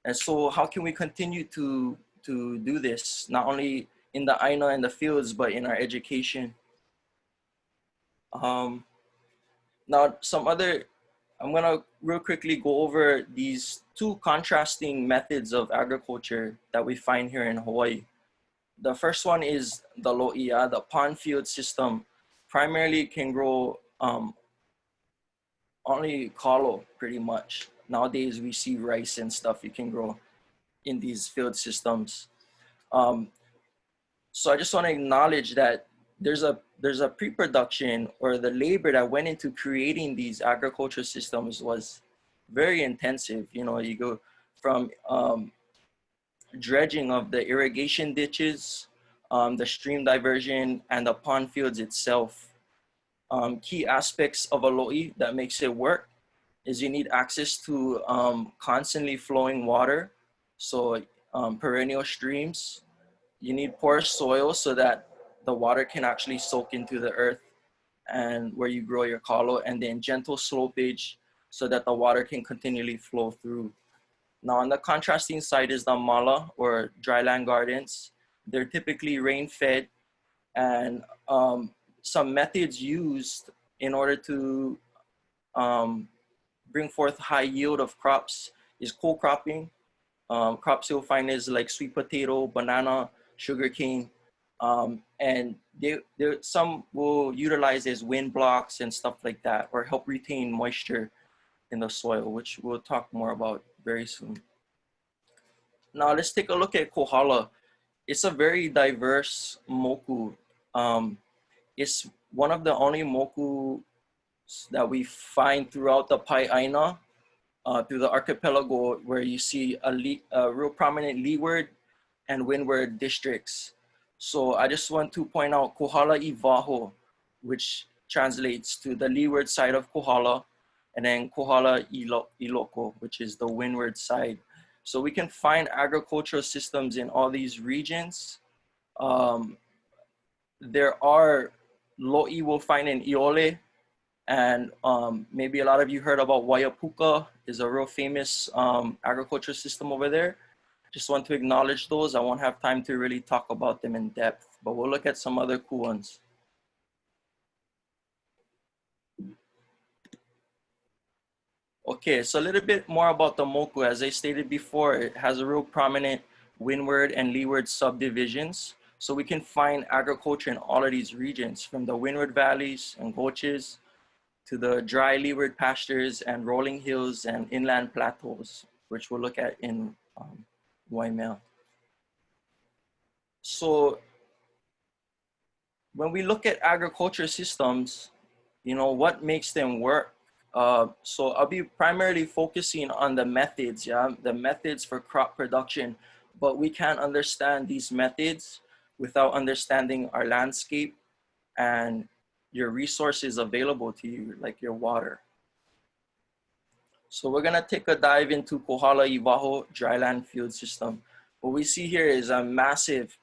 And so how can we continue to do this, not only in the aina and the fields, but in our education? Now, I'm gonna real quickly go over these two contrasting methods of agriculture that we find here in Hawaii. The first one is the lo'i'a, the pond field system. Primarily can grow only kalo, pretty much. Nowadays we see rice and stuff you can grow in these field systems. So I just want to acknowledge that there's a pre-production, or the labor that went into creating these agricultural systems was very intensive. You know, you go from dredging of the irrigation ditches, the stream diversion, and the pond fields itself. Key aspects of a lo'i that makes it work is you need access to constantly flowing water, so perennial streams. You need porous soil so that the water can actually soak into the earth and where you grow your kalo, and then gentle slopage so that the water can continually flow through. Now on the contrasting side is the mala, or dryland gardens. They're typically rain-fed, and some methods used in order to bring forth high yield of crops is co-cropping. Crops you'll find is like sweet potato, banana, sugarcane, and some will utilize as wind blocks and stuff like that, or help retain moisture in the soil, which we'll talk more about very soon. Now let's take a look at Kohala. It's a very diverse moku. It's one of the only moku that we find throughout the Pai'aina, through the archipelago, where you see a real prominent leeward and windward districts. So I just want to point out Kohala I Waho, which translates to the leeward side of Kohala, and then Kohala I Loko, which is the windward side. So we can find agricultural systems in all these regions. There are lo'i we'll find in Iole, and maybe a lot of you heard about Waiapuka is a real famous agricultural system over there. Just want to acknowledge those. I won't have time to really talk about them in depth, but we'll look at some other cool ones. Okay, so a little bit more about the moku. As I stated before, it has a real prominent windward and leeward subdivisions. So we can find agriculture in all of these regions, from the windward valleys and gulches to the dry leeward pastures and rolling hills and inland plateaus, which we'll look at in Waimea. So when we look at agriculture systems, you know, what makes them work? So I'll be primarily focusing on the methods, the methods for crop production, but we can't understand these methods without understanding our landscape and your resources available to you, like your water. So we're gonna take a dive into Kohala I Waho dryland field system. What we see here is a massive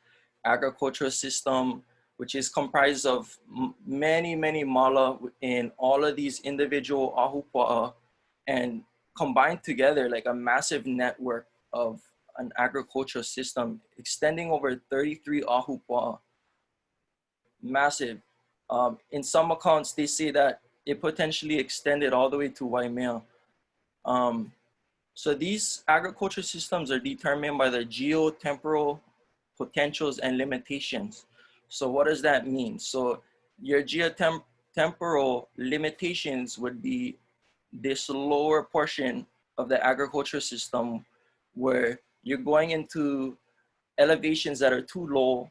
agricultural system, which is comprised of many mala in all of these individual ahupua'a, and combined together like a massive network of an agricultural system extending over 33 ahupua'a. Massive. In some accounts, they say that it potentially extended all the way to Waimea. So these agricultural systems are determined by the geotemporal potentials and limitations. So what does that mean? So your geotemporal limitations would be this lower portion of the agricultural system where you're going into elevations that are too low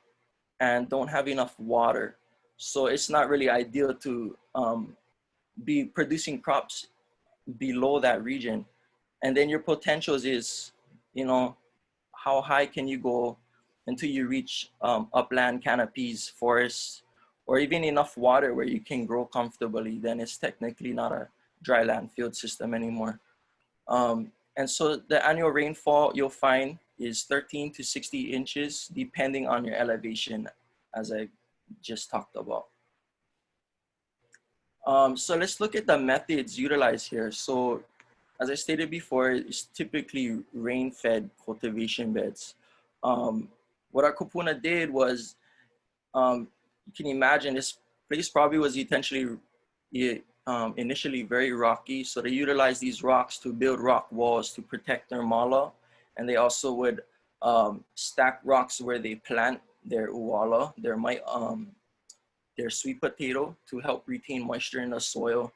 and don't have enough water. So it's not really ideal to be producing crops below that region. And then your potentials is, you know, how high can you go until you reach upland canopies, forests, or even enough water where you can grow comfortably. Then it's technically not a dryland field system anymore. And so the annual rainfall you'll find is 13 to 60 inches, depending on your elevation, as I just talked about. So let's look at the methods utilized here. So as I stated before, it's typically rain-fed cultivation beds. What our kupuna did was, you can imagine this place probably was initially very rocky. So they utilized these rocks to build rock walls to protect their mala. And they also would stack rocks where they plant their uala, their sweet potato, to help retain moisture in the soil.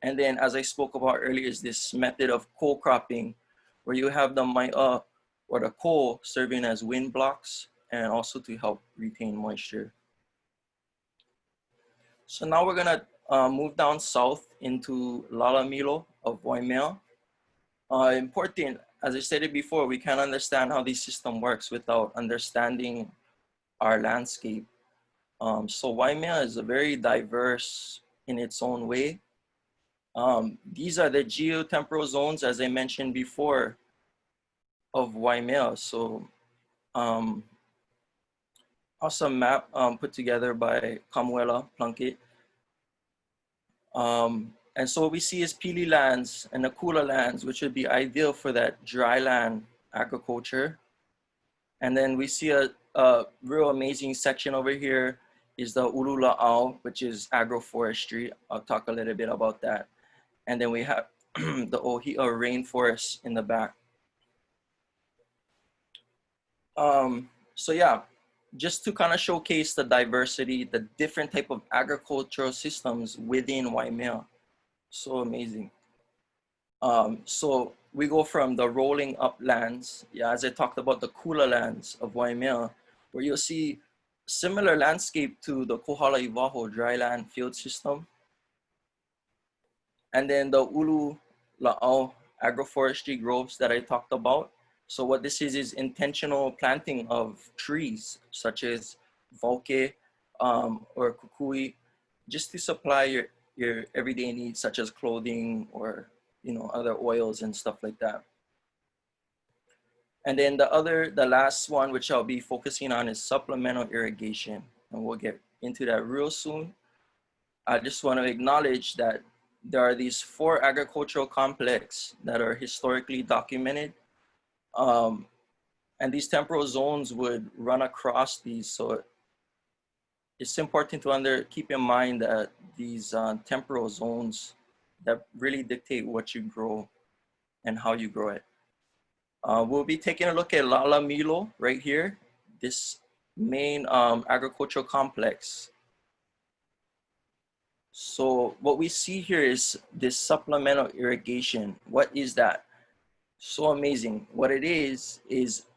And then, as I spoke about earlier, is this method of coal cropping, where you have the mai'a or the coal serving as wind blocks and also to help retain moisture. So now we're gonna move down south into Lalamilo of Waimea. Important, as I stated before, we can't understand how this system works without understanding our landscape. So Waimea is a very diverse in its own way. These are the geotemporal zones, as I mentioned before, of Waimea. So awesome map put together by Kamuela Plunkett. And so what we see is pili lands and the kula lands, which would be ideal for that dry land agriculture. And then we see a real amazing section over here is the Ulula'au, which is agroforestry. I'll talk a little bit about that. And then we have the Ohia rainforest in the back. So yeah, just to kind of showcase the diversity, the different type of agricultural systems within Waimea. So amazing. So we go from the rolling uplands, yeah, as I talked about the kula lands of Waimea, where you'll see similar landscape to the Kohala I Waho dryland field system. And then the Ulu La'au agroforestry groves that I talked about. So what this is intentional planting of trees, such as ʻAukake or kukui, just to supply your everyday needs, such as clothing or, you know, other oils and stuff like that. And then the last one, which I'll be focusing on, is supplemental irrigation. And we'll get into that real soon. I just want to acknowledge that there are these 4 agricultural complexes that are historically documented. And these temporal zones would run across these. So it's important to keep in mind that these temporal zones that really dictate what you grow and how you grow it. We'll be taking a look at Lala Milo right here, this main agricultural complex. So what we see here is this supplemental irrigation. What is that? So amazing. What it is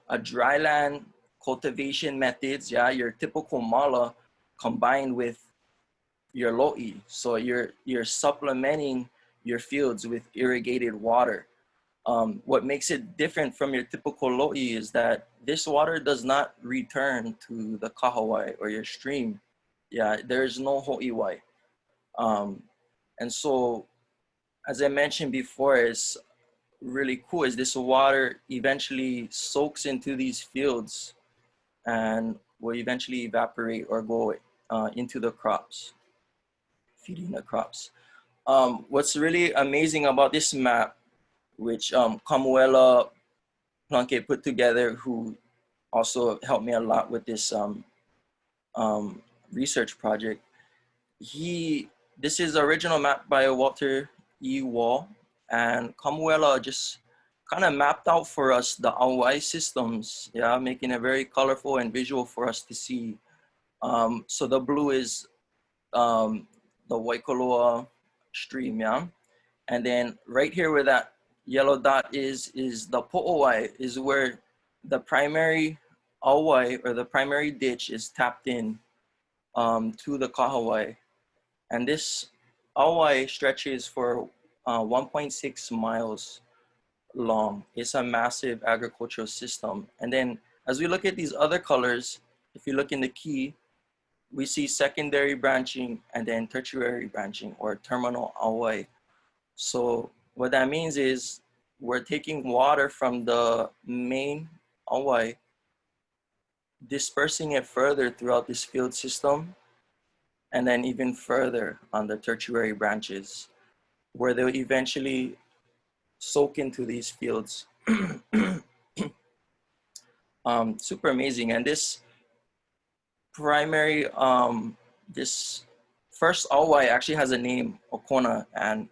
a dryland cultivation methods, yeah, your typical mala combined with your lo'i. So you're supplementing your fields with irrigated water. What makes it different from your typical lo'i is that this water does not return to the kahawai or your stream. Yeah, there's no ho'iwai. And so, as I mentioned before, it's really cool is this water eventually soaks into these fields and will eventually evaporate or go into the crops, feeding the crops. What's really amazing about this map, which Kamuela Plunkett put together, who also helped me a lot with this research project. This is the original map by Walter E. Wall, and Kamuela just kind of mapped out for us the Hawaii systems, yeah, making it very colorful and visual for us to see. So the blue is the Waikoloa stream, yeah? And then right here where that yellow dot is the Po'owai, is where the primary Hawaii or the primary ditch is tapped in to the kahawai. And this Hawaii stretches for 1.6 miles long. It's a massive agricultural system. And then as we look at these other colors, if you look in the key, we see secondary branching and then tertiary branching or terminal Hawaii. So what that means is we're taking water from the main Hawaii, dispersing it further throughout this field system, and then even further on the tertiary branches, where they'll eventually soak into these fields. Super amazing. And this primary, this first Hawaii actually has a name, Okona, and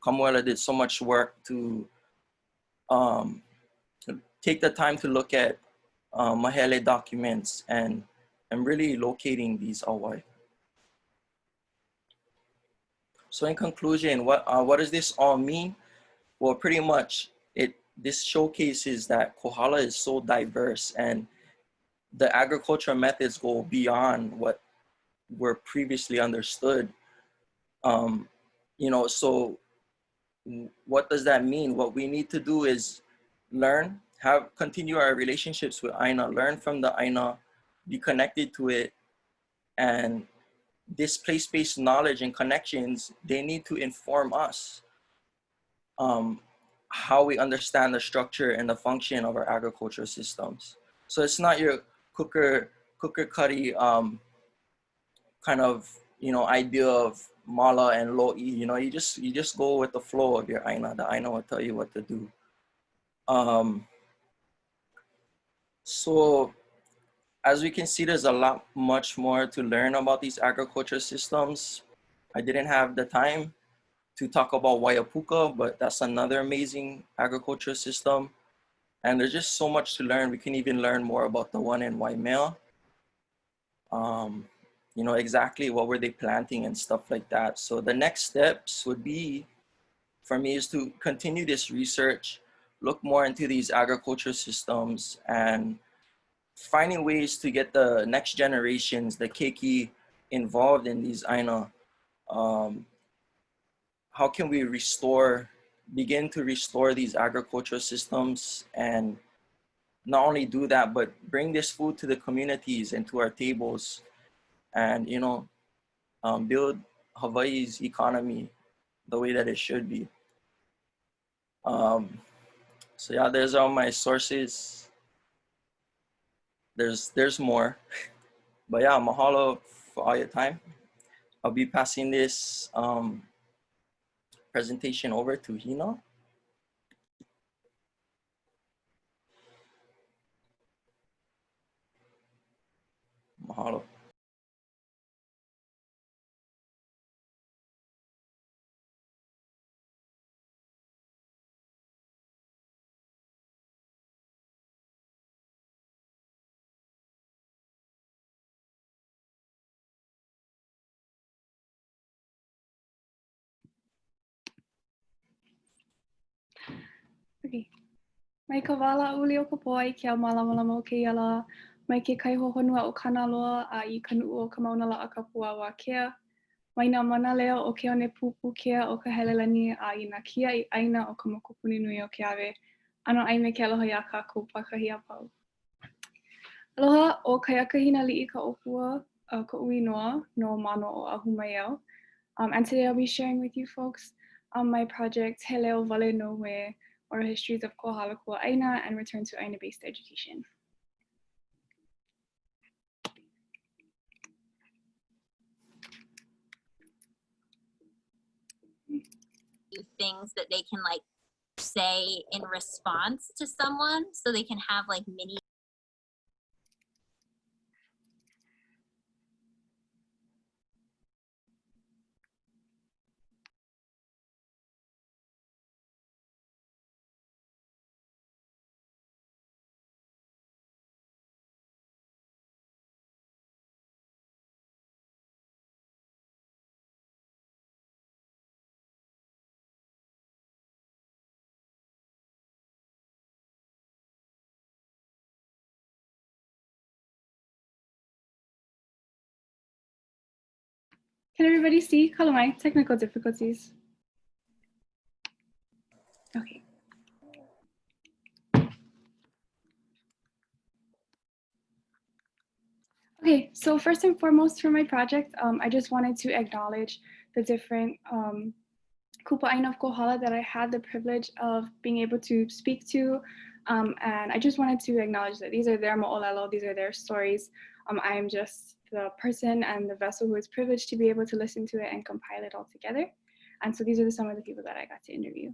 Kamuela did so much work to take the time to look at Mahele documents and really locating these Hawaii. So in conclusion, what does this all mean? Well, pretty much this showcases that Kohala is so diverse and the agricultural methods go beyond what were previously understood. You know, so what does that mean? What we need to do is learn, continue our relationships with Aina, learn from the Aina, be connected to it, and this place-based knowledge and connections, they need to inform us how we understand the structure and the function of our agricultural systems. So it's not your cooker cutty kind of, you know, idea of mala and lo'i. You know, you just go with the flow of your Aina. The Aina will tell you what to do. So as we can see, there's much more to learn about these agricultural systems. I didn't have the time to talk about Waiapuka, but that's another amazing agricultural system. And there's just so much to learn. We can even learn more about the one in Waimea. You know, exactly what were they planting and stuff like that. So the next steps would be, for me, is to continue this research, look more into these agricultural systems, and finding ways to get the next generations, the keiki, involved in these Aina. How can we begin to restore these agricultural systems and not only do that, but bring this food to the communities and to our tables, and build Hawaii's economy the way that it should be. So yeah, there's all my sources. There's more, but yeah, mahalo for all your time. I'll be passing this presentation over to Hina. Mahalo. Okay. Mai ka wala uli o ka poi ke au malamalama o ke iala. Mai ke kaihohonua o kanaloa a I ka nuu o ka maunala a ka pua wa kea. Mai nā mana leo o ke one pupu kea o ka helelani a I nā kia I aina o ka mokupuni nui o ke ave. Ano ai me ke aloha ia ka pakahi a pau. Aloha o ka yakahina li'i ka opua ka ui noa no mano o Ahumaiao. And today I'll be sharing with you folks my project He Leo Wale no We, or Histories of Kohala Aina and Return to Aina-Based Education. Things that they can like say in response to someone, so they can have like mini Can everybody see? Kalamai, technical difficulties. Okay. Okay, so first and foremost for my project, I just wanted to acknowledge the different kupa aina of Kohala that I had the privilege of being able to speak to. And I just wanted to acknowledge that these are their mo'olelo, these are their stories. I am just the person and the vessel who is privileged to be able to listen to it and compile it all together. And so these are some of the people that I got to interview.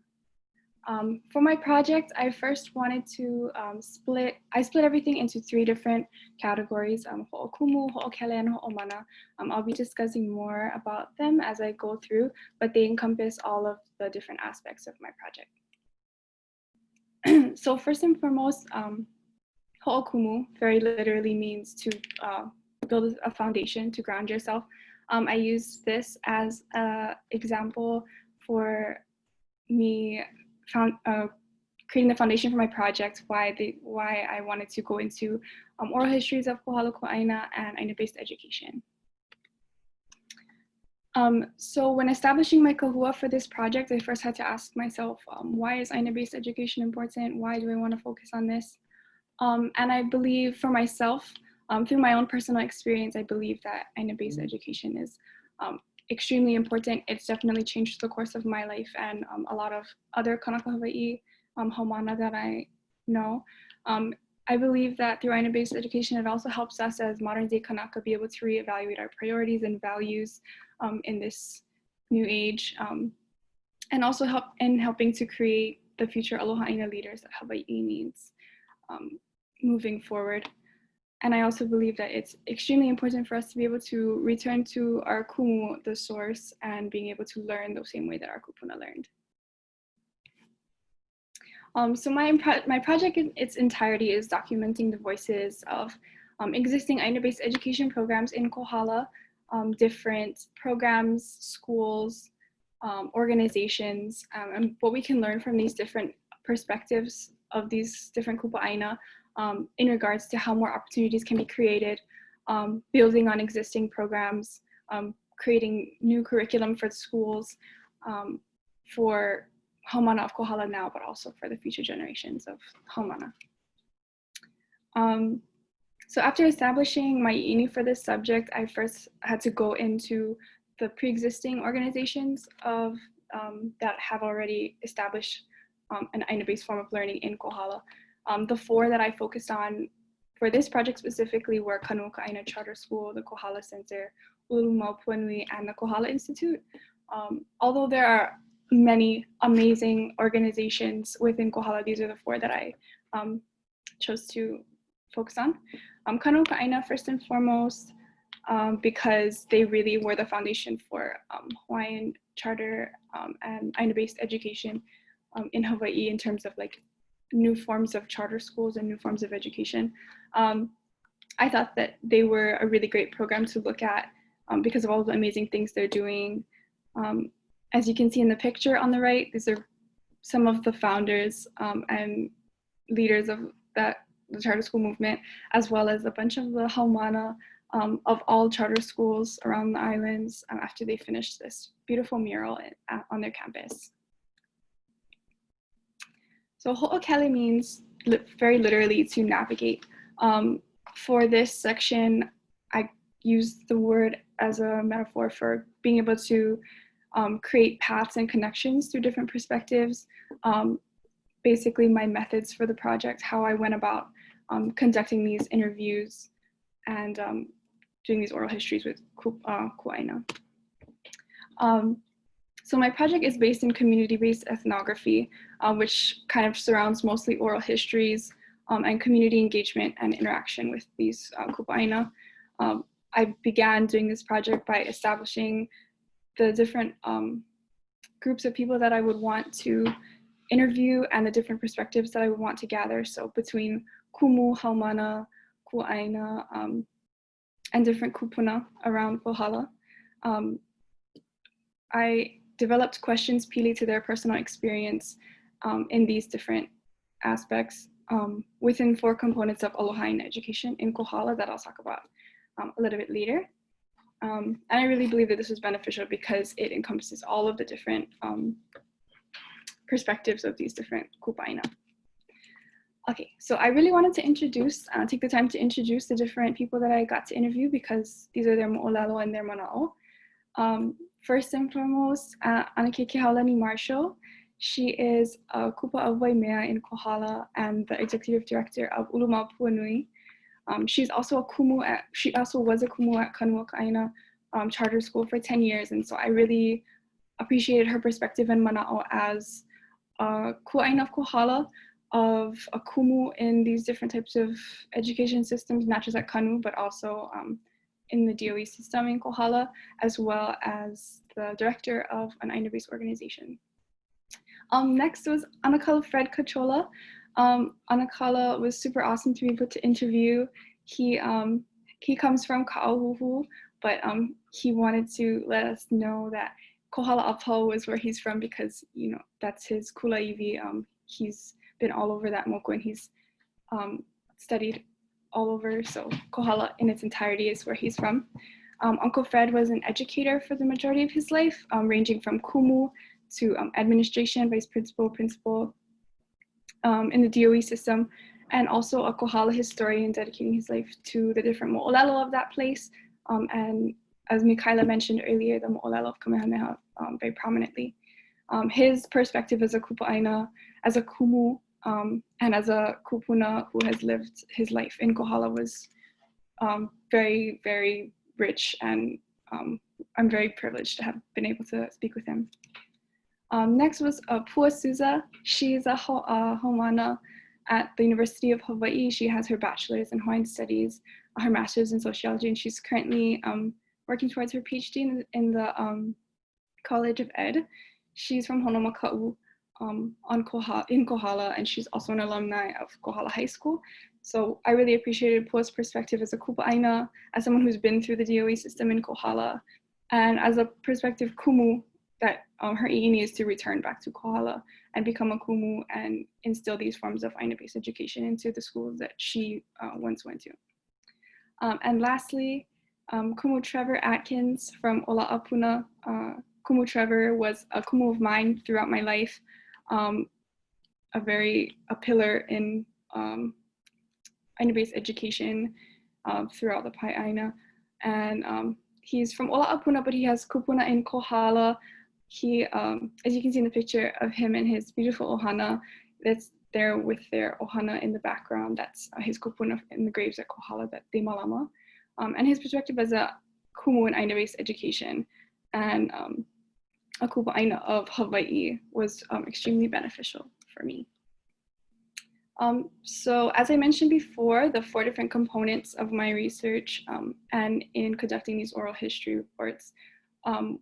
For my project, I first wanted to split everything into 3 different categories, ho'okumu, ho'okele, and ho'omana. I'll be discussing more about them as I go through, but they encompass all of the different aspects of my project. So first and foremost, ho'okumu very literally means to build a foundation, to ground yourself. I use this as an example for me creating the foundation for my project, why I wanted to go into oral histories of Kohala Aina and Aina-based education. So when establishing my kahua for this project, I first had to ask myself, why is Aina-based education important? Why do I want to focus on this? And I believe for myself, through my own personal experience, I believe that Aina-based education is extremely important. It's definitely changed the course of my life and a lot of other Kanaka Hawaii haumāna that I know. I believe that through Aina-based education, it also helps us as modern day Kanaka be able to reevaluate our priorities and values in this new age, and also help in helping to create the future Aloha Aina leaders that Hawaii needs moving forward. And I also believe that it's extremely important for us to be able to return to our kumu, the source, and being able to learn the same way that our kupuna learned. So my project in its entirety is documenting the voices of existing Aina-based education programs in Kohala, different programs, schools, organizations, and what we can learn from these different perspectives of these different kupa aina in regards to how more opportunities can be created, building on existing programs, creating new curriculum for the schools, for haumāna of Kohala now, but also for the future generations of haumāna. So after establishing my iini for this subject, I first had to go into the pre-existing organizations of that have already established an Aina-based form of learning in Kohala. The 4 that I focused on for this project specifically were Kūikaunupaʻa Charter School, the Kohala Center, Ulu Maupua, and the Kohala Institute. Although there are many amazing organizations within Kohala, these are the 4 that I chose to focus on. Kūikaunupaʻa first and foremost, because they really were the foundation for Hawaiian charter and Aina-based education in Hawaii in terms of like new forms of charter schools and new forms of education. I thought that they were a really great program to look at because of all the amazing things they're doing. As you can see in the picture on the right, these are some of the founders and leaders of the charter school movement, as well as a bunch of the haumāna of all charter schools around the islands after they finished this beautiful mural on their campus. So ho'okele means very literally to navigate. For this section, I used the word as a metaphor for being able to create paths and connections through different perspectives. Basically my methods for the project, how I went about conducting these interviews and doing these oral histories with ku'aina. So my project is based in community-based ethnography, which kind of surrounds mostly oral histories and community engagement and interaction with these ku'aina. I began doing this project by establishing the different groups of people that I would want to interview and the different perspectives that I would want to gather. So between kumu, haumāna, ku'aina, and different kupuna around Kohala. I developed questions pili to their personal experience in these different aspects within 4 components of aloha in education in Kohala that I'll talk about a little bit later. And I really believe that this was beneficial because it encompasses all of the different perspectives of these different kupaina. Okay, so I really wanted to take the time to introduce the different people that I got to interview because these are their mo'olelo and their mana'o. First and foremost, ʻAukake Haulani Marshall. She is a kupa of Waimea in Kohala and the executive director of Ulu Maupua Nui. She also was a kumu at Kūikaunupaʻa Charter School for 10 years, and so I really appreciated her perspective and mana'o as a ku'aina of Kohala, of a kumu in these different types of education systems, not just at Kanu, but also in the DOE system in Kohala, as well as the director of an Aina-based organization. Next was Anakala Fred Kachola. Anakala was super awesome to be able to interview. He comes from Ka'auhuhu, but he wanted to let us know that Kohala Apo was where he's from because, you know, that's his kulaiwi. He's been all over that moku and he's studied all over, so Kohala in its entirety is where he's from. Uncle Fred was an educator for the majority of his life, ranging from kumu to administration, vice principal, principal in the DOE system, and also a Kohala historian dedicating his life to the different mo'olelo of that place. And as Mikaela mentioned earlier, the mo'olelo of Kamehameha very prominently. His perspective as a kupa'aina, as a kumu, and as a kupuna who has lived his life in Kohala was very, very rich, and I'm very privileged to have been able to speak with him. Next was Pua Souza. She's a haumāna at the University of Hawaii. She has her bachelor's in Hawaiian studies, her master's in sociology, and she's currently working towards her PhD in the College of Ed. She's from Honomaka'u in Kohala, and she's also an alumni of Kohala High School. So I really appreciated Pua's perspective as a kupa'aina, as someone who's been through the DOE system in Kohala, and as a perspective kumu, that her iini is to return back to Kohala and become a kumu and instill these forms of Aina-based education into the schools that she once went to. And lastly, Kumu Trevor Atkins from Ola'apuna. Kumu Trevor was a kumu of mine throughout my life, a pillar in Aina-based education throughout the Paeaina. And he's from Oʻaʻapuna, but he has kupuna in Kohala. He, as you can see in the picture of him and his beautiful ohana, that's there with their ohana in the background. That's his kupuna in the graves at Kohala, that Te Malama. And his perspective as a kumu in Aina-based education and a kupuaʻina of Hawaii was extremely beneficial for me. So as I mentioned before, the 4 different components of my research and in conducting these oral history reports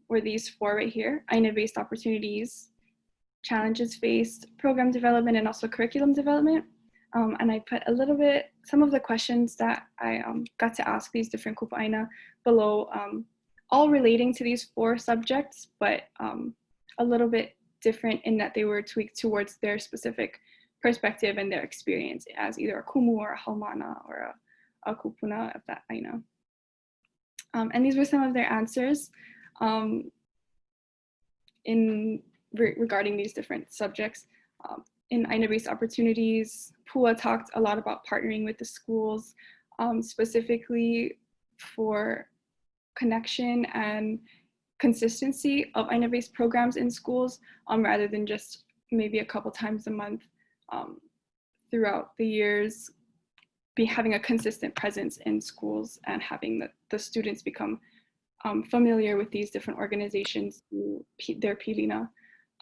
were these 4 right here: Aina-based opportunities, challenges faced, program development, and also curriculum development. And I put a little bit, some of the questions that I got to ask these different kupuaʻina below, all relating to these 4 subjects, but a little bit different in that they were tweaked towards their specific perspective and their experience as either a kumu or a haumāna or a kupuna of that aina. And these were some of their answers regarding these different subjects. In Aina-based opportunities, Pua talked a lot about partnering with the schools, specifically for connection and consistency of Aina-based programs in schools, rather than just maybe a couple times a month throughout the years, having a consistent presence in schools and having the students become familiar with these different organizations through their pilina.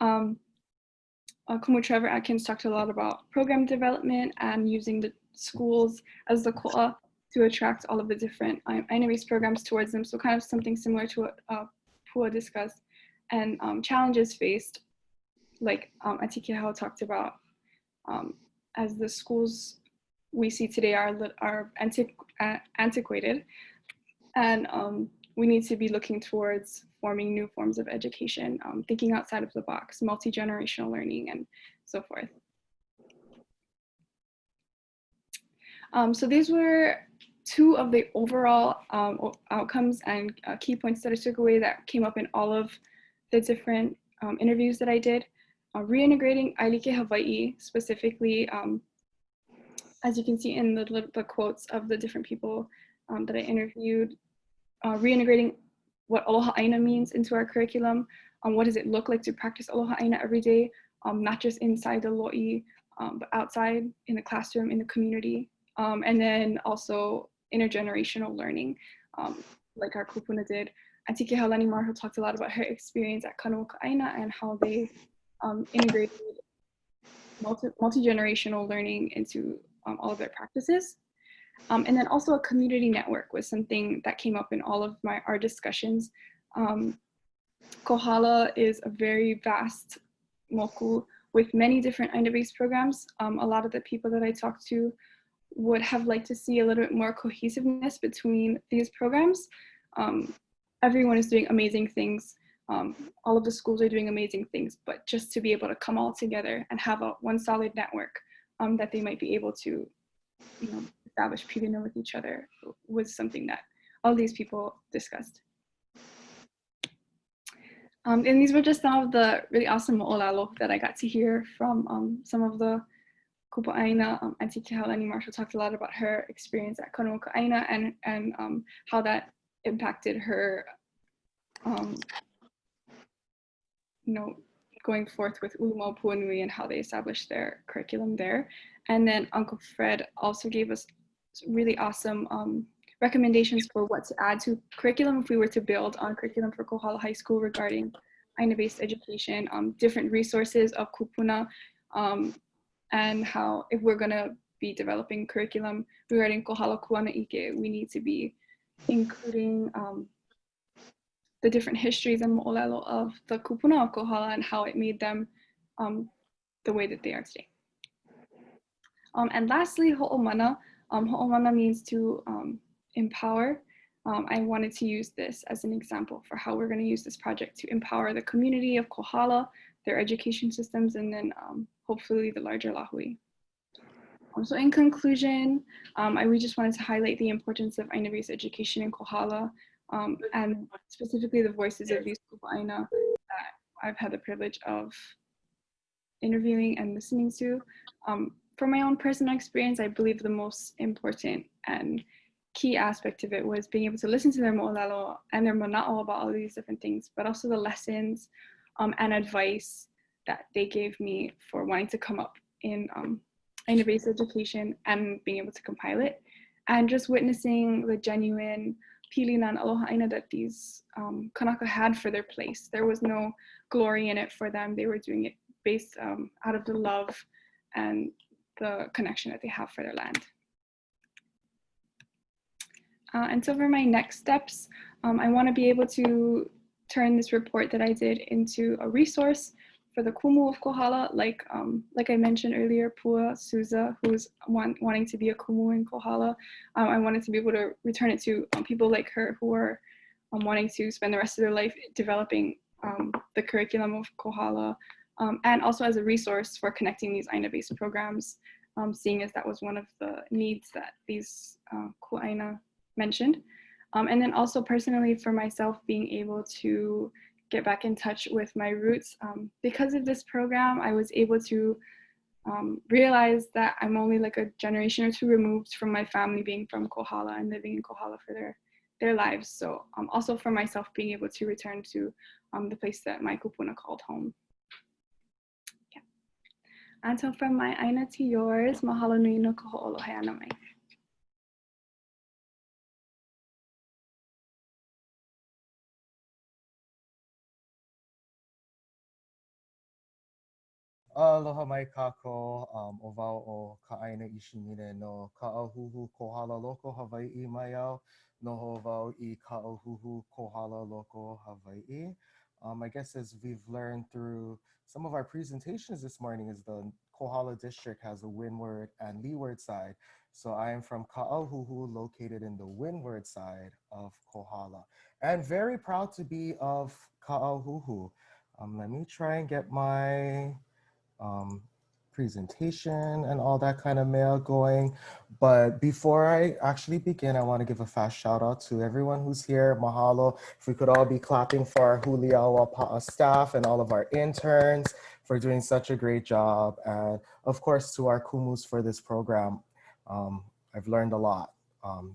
Kumu Trevor Atkins talked a lot about program development and using the schools as the koa to attract all of the different Aina-based programs towards them. So kind of something similar to what Pua discussed. And challenges faced, like Atike Hau talked about, as the schools we see today are antiquated, and we need to be looking towards forming new forms of education, thinking outside of the box, multi-generational learning, and so forth. So these were 2 of the overall outcomes and key points that I took away that came up in all of the different interviews that I did. Reintegrating Ailike Hawaii, specifically, as you can see in the quotes of the different people that I interviewed, reintegrating what Aloha Aina means into our curriculum, what does it look like to practice Aloha Aina every day, not just inside the lo'i, but outside in the classroom, in the community, and then also intergenerational learning, like our kupuna did. Atike Haulani Marho talked a lot about her experience at Kanoka Aina and how they integrated multi-generational learning into all of their practices. And then also a community network was something that came up in all of our discussions. Kohala is a very vast moku with many different Aina-based programs. A lot of the people that I talked to would have liked to see a little bit more cohesiveness between these programs. Everyone is doing amazing things. All of the schools are doing amazing things, but just to be able to come all together and have one solid network that they might be able to, establish pilina with each other was something that all these people discussed. And these were just some of the really awesome mo'olelo that I got to hear from some of the kupuaʻina. Atike Haulani Marshall talked a lot about her experience at Kanoka Aina and how that impacted her, going forth with Ulumo Puanui and how they established their curriculum there. And then Uncle Fred also gave us really awesome recommendations for what to add to curriculum if we were to build on curriculum for Kohala High School regarding Aina-based education, different resources of kupuna, and how if we're gonna be developing curriculum regarding Kohala Kuana Ike, we need to be including the different histories and mo'olelo of the kupuna of Kohala and how it made them the way that they are today. And lastly, ho'omana. Ho'omana means to empower. I wanted to use this as an example for how we're going to use this project to empower the community of Kohala, their education systems, and then hopefully the larger Lahui. So in conclusion, we just wanted to highlight the importance of Aina-based education in Kohala, and specifically the voices of these kupuaʻina that I've had the privilege of interviewing and listening to. For my own personal experience, I believe the most important and key aspect of it was being able to listen to their mo'olelo and their mana'o about all these different things, but also the lessons and advice that they gave me for wanting to come up in Aina-based education and being able to compile it, and just witnessing the genuine pilina and aloha aina that these kanaka had for their place. There was no glory in it for them. They were doing it based out of the love and the connection that they have for their land. And so for my next steps, I want to be able to turn this report that I did into a resource for the kumu of Kohala, like I mentioned earlier, Pua Souza, who's wanting to be a kumu in Kohala. I wanted to be able to return it to people like her who are wanting to spend the rest of their life developing the curriculum of Kohala, and also as a resource for connecting these Aina-based programs, seeing as that was one of the needs that these Ku'aina mentioned. And then also personally for myself, being able to get back in touch with my roots. Because of this program, I was able to realize that I'm only like a generation or two removed from my family being from Kohala and living in Kohala for their lives. So also for myself, being able to return to the place that my kupuna called home. Yeah. And so from my Aina to yours, mahalo nui no ka ho'olohe ana mai. Aloha mai kākou, o wau o ka ʻaina Ishimine no ka'auhuhu Kohala loko Hawaiʻi mai au, noho wau I ka'auhuhu Kohala loko Hawaiʻi. I guess as we've learned through some of our presentations this morning is the Kohala district has a windward and leeward side. So I am from Ka'auhuhu, located in the windward side of Kohala, and very proud to be of Ka'auhuhu. Let me try and get my presentation and all that kind of mail going. But before I actually begin, I want to give a fast shout out to everyone who's here. Mahalo. If we could all be clapping for our Huliawa Pa'a staff and all of our interns for doing such a great job. And of course, to our kumus for this program. I've learned a lot.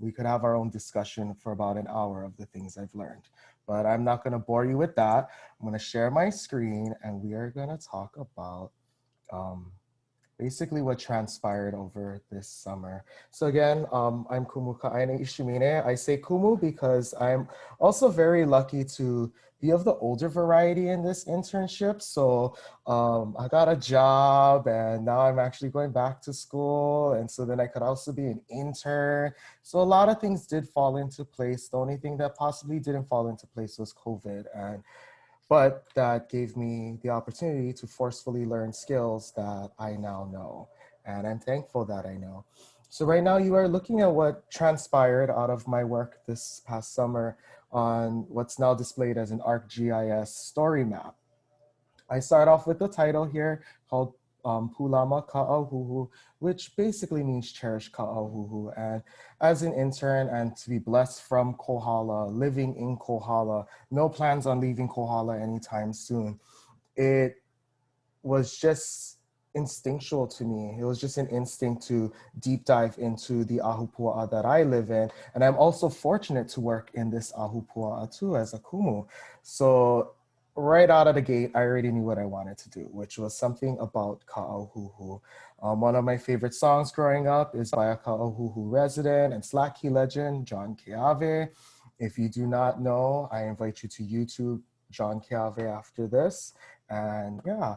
We could have our own discussion for about an hour of the things I've learned. But I'm not going to bore you with that. I'm going to share my screen and we are going to talk about basically what transpired over this summer. So again, I'm Kumu Ka'aina Ishimine. I say Kumu because I'm also very lucky to be of the older variety in this internship. So I got a job and now I'm actually going back to school. And so then I could also be an intern. So a lot of things did fall into place. The only thing that possibly didn't fall into place was COVID. But that gave me the opportunity to forcefully learn skills that I now know. And I'm thankful that I know. So right now you are looking at what transpired out of my work this past summer on what's now displayed as an ArcGIS story map. I start off with the title here called Pulama Ka'auhuhu, which basically means cherished Ka'auhuhu. And as an intern and to be blessed from Kohala, living in Kohala, no plans on leaving Kohala anytime soon, it was just instinctual to me. It was just an instinct to deep dive into the ahupua'a that I live in. And I'm also fortunate to work in this ahupua'a too as a kumu. So right out of the gate, I already knew what I wanted to do, which was something about Ka'auhuhu. One of my favorite songs growing up is by a Ka'auhuhu resident and Slack Key legend, John Keawe. If you do not know, I invite you to YouTube John Keawe after this. And yeah,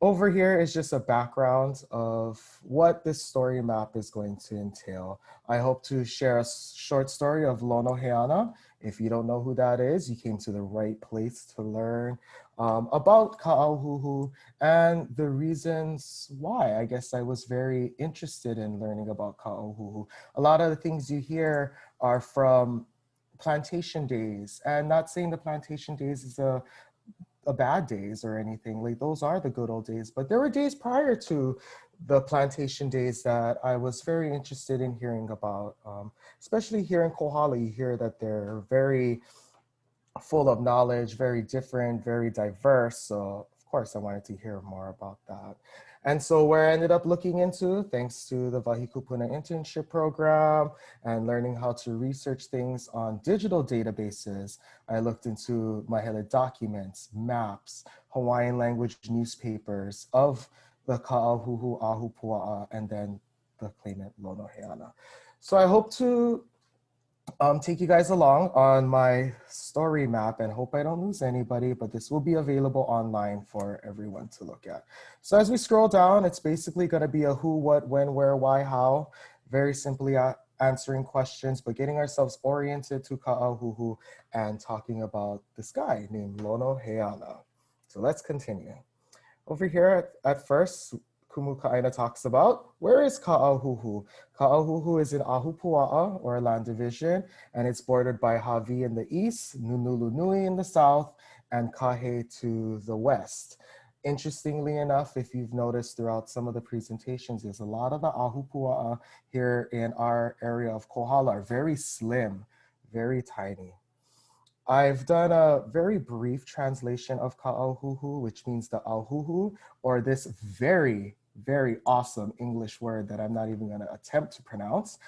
over here is just a background of what this story map is going to entail. I hope to share a short story of Lonoheana. If you don't know who that is, you came to the right place to learn about Ka'auhuhu and the reasons why. I guess I was very interested in learning about Ka'auhuhu. A lot of the things you hear are from plantation days, and not saying the plantation days is a bad days or anything. Like those are the good old days, but there were days prior to the plantation days that I was very interested in hearing about. Especially here in Kohala, you hear that they're very full of knowledge, very different, very diverse. So of course, I wanted to hear more about that. And so where I ended up looking into, thanks to the Wahi Kupuna Internship Program and learning how to research things on digital databases, I looked into Mahele documents, maps, Hawaiian language newspapers of the Ka'auhuhu Ahupua'a, and then the claimant Lonoheana. So I hope to take you guys along on my story map, and hope I don't lose anybody, but this will be available online for everyone to look at. So as we scroll down, it's basically going to be a who, what, when, where, why, how, very simply answering questions, but getting ourselves oriented to Ka'auhuhu and talking about this guy named Lonoheana. So let's continue. Over here at first, Kumukaina talks about, where is Ka'auhuhu? Ka'auhuhu is in Ahupua'a, or land division, and it's bordered by Hawi in the east, Nunulunui in the south, and Kahe to the west. Interestingly enough, if you've noticed throughout some of the presentations, there's a lot of the Ahupua'a here in our area of Kohala are very slim, very tiny. I've done a very brief translation of Ka'auhuhu, which means the auhuhu, or this very, very awesome English word that I'm not even going to attempt to pronounce.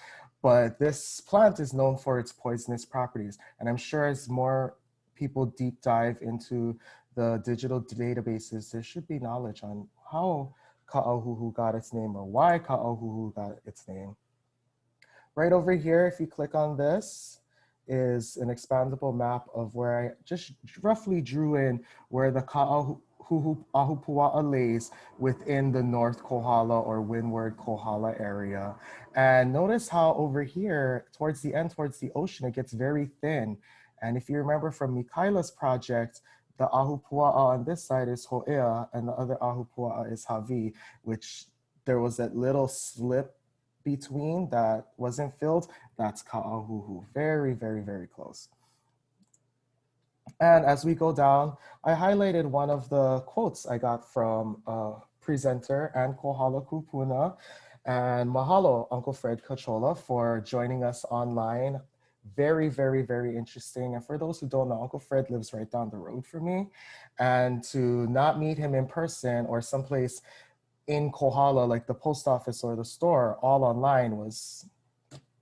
But this plant is known for its poisonous properties. And I'm sure as more people deep dive into the digital databases, there should be knowledge on how Ka'auhuhu got its name, or why Ka'auhuhu got its name. Right over here, if you click on this, is an expandable map of where I just roughly drew in where the Ka'auhuhu Ahupua'a lays within the North Kohala or Windward Kohala area. And notice how over here, towards the end, towards the ocean, it gets very thin. And if you remember from Mikaila's project, the Ahupua'a on this side is Ho'ea, and the other Ahupua'a is Hawi, which there was that little slip between that wasn't filled. That's Ka'auhuhu. Very, very, very close. And as we go down, I highlighted one of the quotes I got from a presenter and Kohala Kupuna. And mahalo, Uncle Fred Kachola, for joining us online. Very, very, very interesting. And for those who don't know, Uncle Fred lives right down the road from me. And to not meet him in person or someplace in Kohala, like the post office or the store, all online, was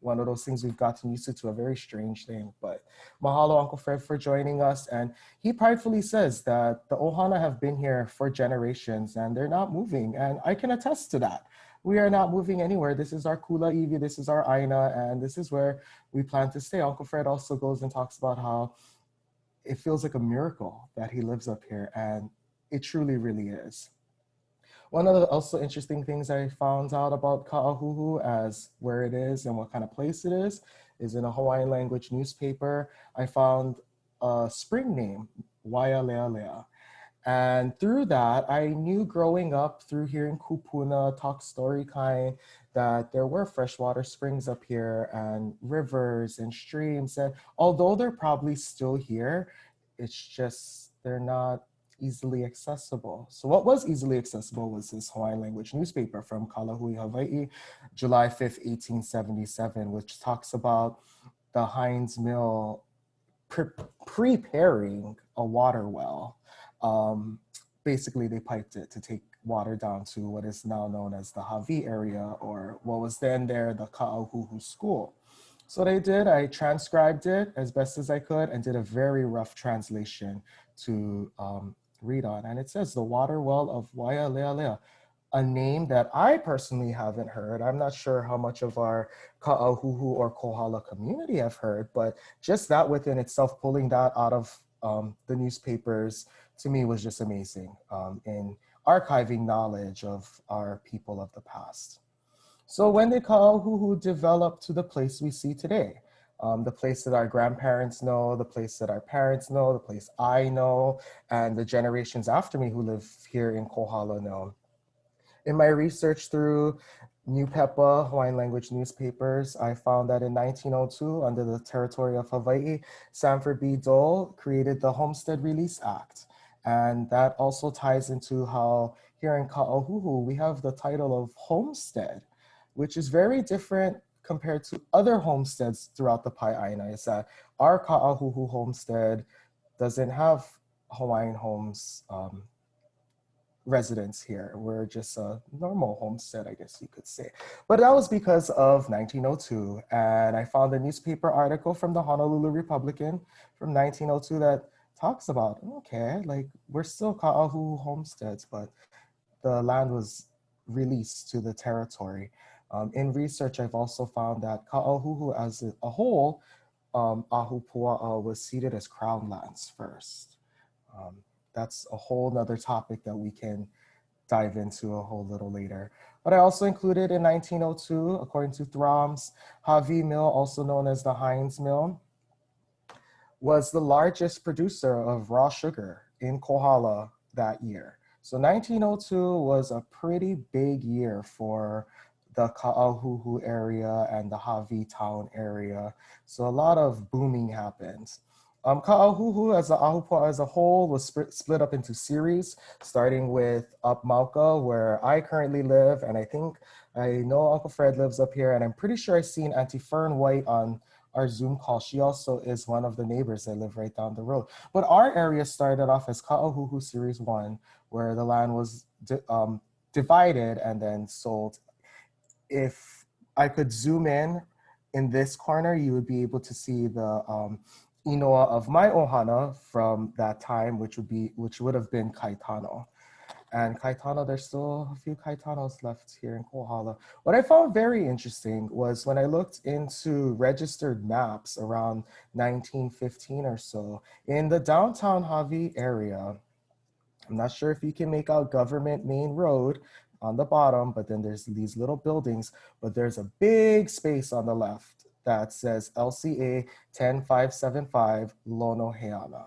one of those things we've gotten used to a very strange thing. But mahalo, Uncle Fred, for joining us. And he pridefully says that the Ohana have been here for generations and they're not moving. And I can attest to that. We are not moving anywhere. This is our Kula Iwi, this is our Aina, and this is where we plan to stay. Uncle Fred also goes and talks about how it feels like a miracle that he lives up here, and it truly, really is. One of the also interesting things I found out about Ka'auhuhu as where it is and what kind of place it is in a Hawaiian language newspaper. I found a spring name, Waialealea. And through that, I knew growing up through hearing Kupuna talk story kind that there were freshwater springs up here and rivers and streams. And although they're probably still here, it's just, they're not easily accessible. So what was easily accessible was this Hawaiian language newspaper from Kalahui, Hawaii, July 5th, 1877, which talks about the Heinz Mill preparing a water well. Basically, they piped it to take water down to what is now known as the Hawi area, or what was then there, the Ka'auhuhu School. So they did, I transcribed it as best as I could and did a very rough translation to read on. And it says the water well of Waialealea, a name that I personally haven't heard. I'm not sure how much of our Ka'auhuhu or Kohala community have heard, but just that within itself, pulling that out of the newspapers, to me was just amazing in archiving knowledge of our people of the past. So when did Ka'auhuhu develop to the place we see today? The place that our grandparents know, the place that our parents know, the place I know, and the generations after me who live here in Kohala know. In my research through New Pepa, Hawaiian language newspapers, I found that in 1902, under the territory of Hawaii, Sanford B. Dole created the Homestead Release Act. And that also ties into how here in Ka'auhuhu, we have the title of homestead, which is very different compared to other homesteads throughout the Pai'aina. Is that our Ka'auhuhu homestead doesn't have Hawaiian homes residents here. We're just a normal homestead, I guess you could say. But that was because of 1902. And I found a newspaper article from the Honolulu Republican from 1902 that talks about, okay, like we're still ka'ahuhu homesteads, but the land was released to the territory. In research, I've also found that ka'ahuhu as a whole, Ahupua'a was ceded as crown lands first. That's a whole nother topic that we can dive into a whole little later. But I also included in 1902, according to Throm's, Hawi Mill, also known as the Heinz Mill, was the largest producer of raw sugar in Kohala that year. So 1902 was a pretty big year for the Ka'ahuhu area and the Hawi town area. So a lot of booming happened. Ka'ahuhu as the Ahupua'a as a whole was split up into series, starting with up Mauka, where I currently live, and I think I know Uncle Fred lives up here, and I'm pretty sure I've seen Auntie Fern White on our Zoom call. She also is one of the neighbors that live right down the road. But our area started off as Ka'ahuhu Series 1, where the land was divided and then sold. If I could zoom in this corner, you would be able to see the inoa of my ohana from that time, which would have been Kaitano. And Kaitano, there's still a few Kaitanos left here in Kohala. What I found very interesting was when I looked into registered maps around 1915 or so, in the downtown Hawi area, I'm not sure if you can make out Government Main Road on the bottom, but then there's these little buildings, but there's a big space on the left that says LCA 10575 Lonoheana.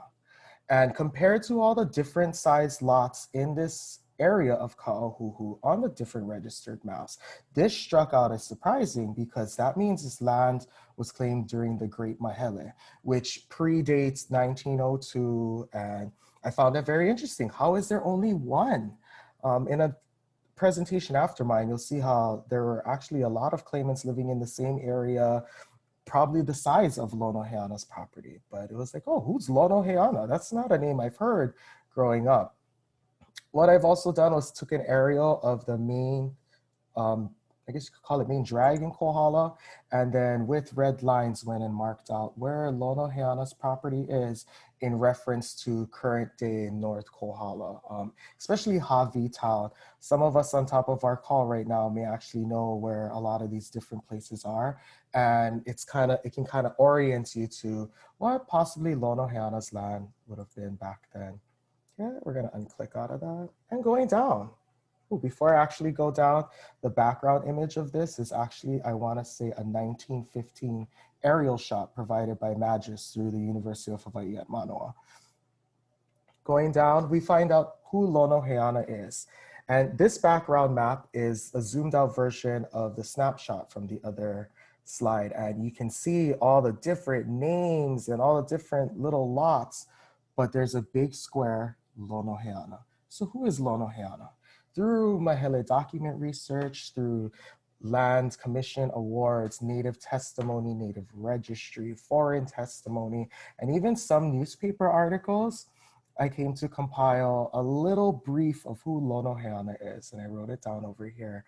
And compared to all the different sized lots in this area of Ka'ahuhu on the different registered maps, this struck out as surprising because that means this land was claimed during the Great Mahele, which predates 1902. And I found that very interesting. How is there only one? In a presentation after mine, you'll see how there were actually a lot of claimants living in the same area, probably the size of Lonoheana's property. But it was like, oh, who's Lonoheana? That's not a name I've heard growing up. What I've also done was took an aerial of the main, I guess you could call it main drag in Kohala, and then with red lines went and marked out where Lonoheana's property is in reference to current day North Kohala, especially Hawi town. Some of us on top of our call right now may actually know where a lot of these different places are. And it can kind of orient you to what possibly Lonoheana's land would have been back then. Yeah, we're gonna unclick out of that and going down. Ooh, before I actually go down, the background image of this is actually, I wanna say, a 1915 aerial shot provided by Magis through the University of Hawaii at Manoa. Going down, we find out who Lonoheana is. And this background map is a zoomed out version of the snapshot from the other slide. And you can see all the different names and all the different little lots, but there's a big square, Lonoheana. So who is Lonoheana? Through Mahele document research, through land commission awards, native testimony, native registry, foreign testimony, and even some newspaper articles, I came to compile a little brief of who Lonoheana is, and I wrote it down over here.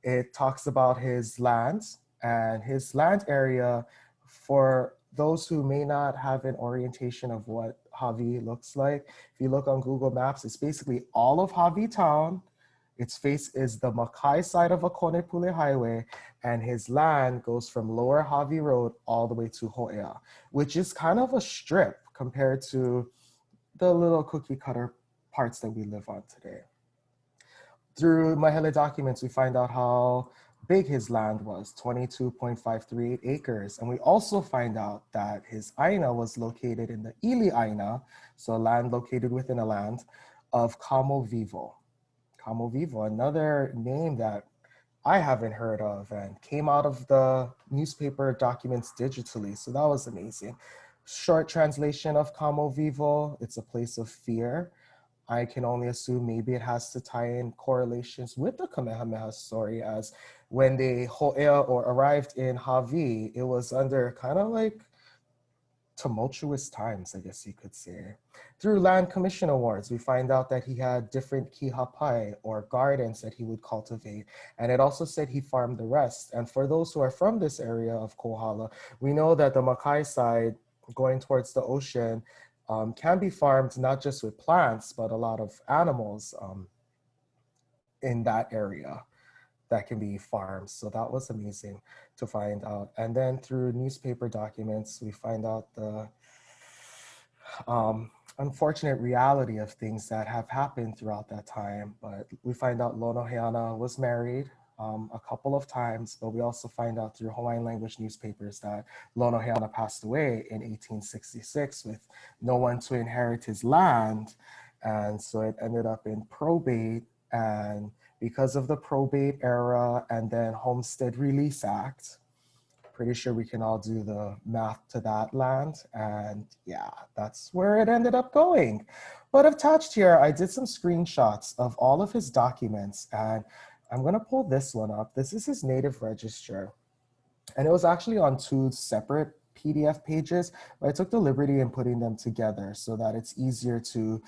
It talks about his lands and his land area. For those who may not have an orientation of what Hawi looks like, if you look on Google Maps, it's basically all of Hawi town. Its face is the Makai side of Akonepule Highway, and his land goes from Lower Hawi Road all the way to Ho'ea, which is kind of a strip compared to the little cookie cutter parts that we live on today. Through Mahele documents, we find out how big his land was, 22.538 acres. And we also find out that his aina was located in the Ili Aina, so land located within a land, of Camo Vivo. Camo Vivo, another name that I haven't heard of and came out of the newspaper documents digitally, so that was amazing. Short translation of Camo Vivo, it's a place of fear. I can only assume maybe it has to tie in correlations with the Kamehameha story, as when they ho'ea or arrived in Hawi, it was under kind of like tumultuous times, I guess you could say. Through land commission awards, we find out that he had different kihapai or gardens that he would cultivate. And it also said he farmed the rest. And for those who are from this area of Kohala, we know that the Makai side going towards the ocean can be farmed not just with plants, but a lot of animals in that area that can be farmed. So that was amazing to find out. And then through newspaper documents, we find out the unfortunate reality of things that have happened throughout that time. But we find out Lonoheana was married a couple of times, but we also find out through Hawaiian language newspapers that Lonoheana passed away in 1866 with no one to inherit his land. And so it ended up in probate, and because of the probate era and then Homestead Release Act, pretty sure we can all do the math to that land. And yeah, that's where it ended up going. But attached here, I did some screenshots of all of his documents, and I'm gonna pull this one up. This is his native register. And it was actually on 2 separate PDF pages, but I took the liberty in putting them together so that it's easier to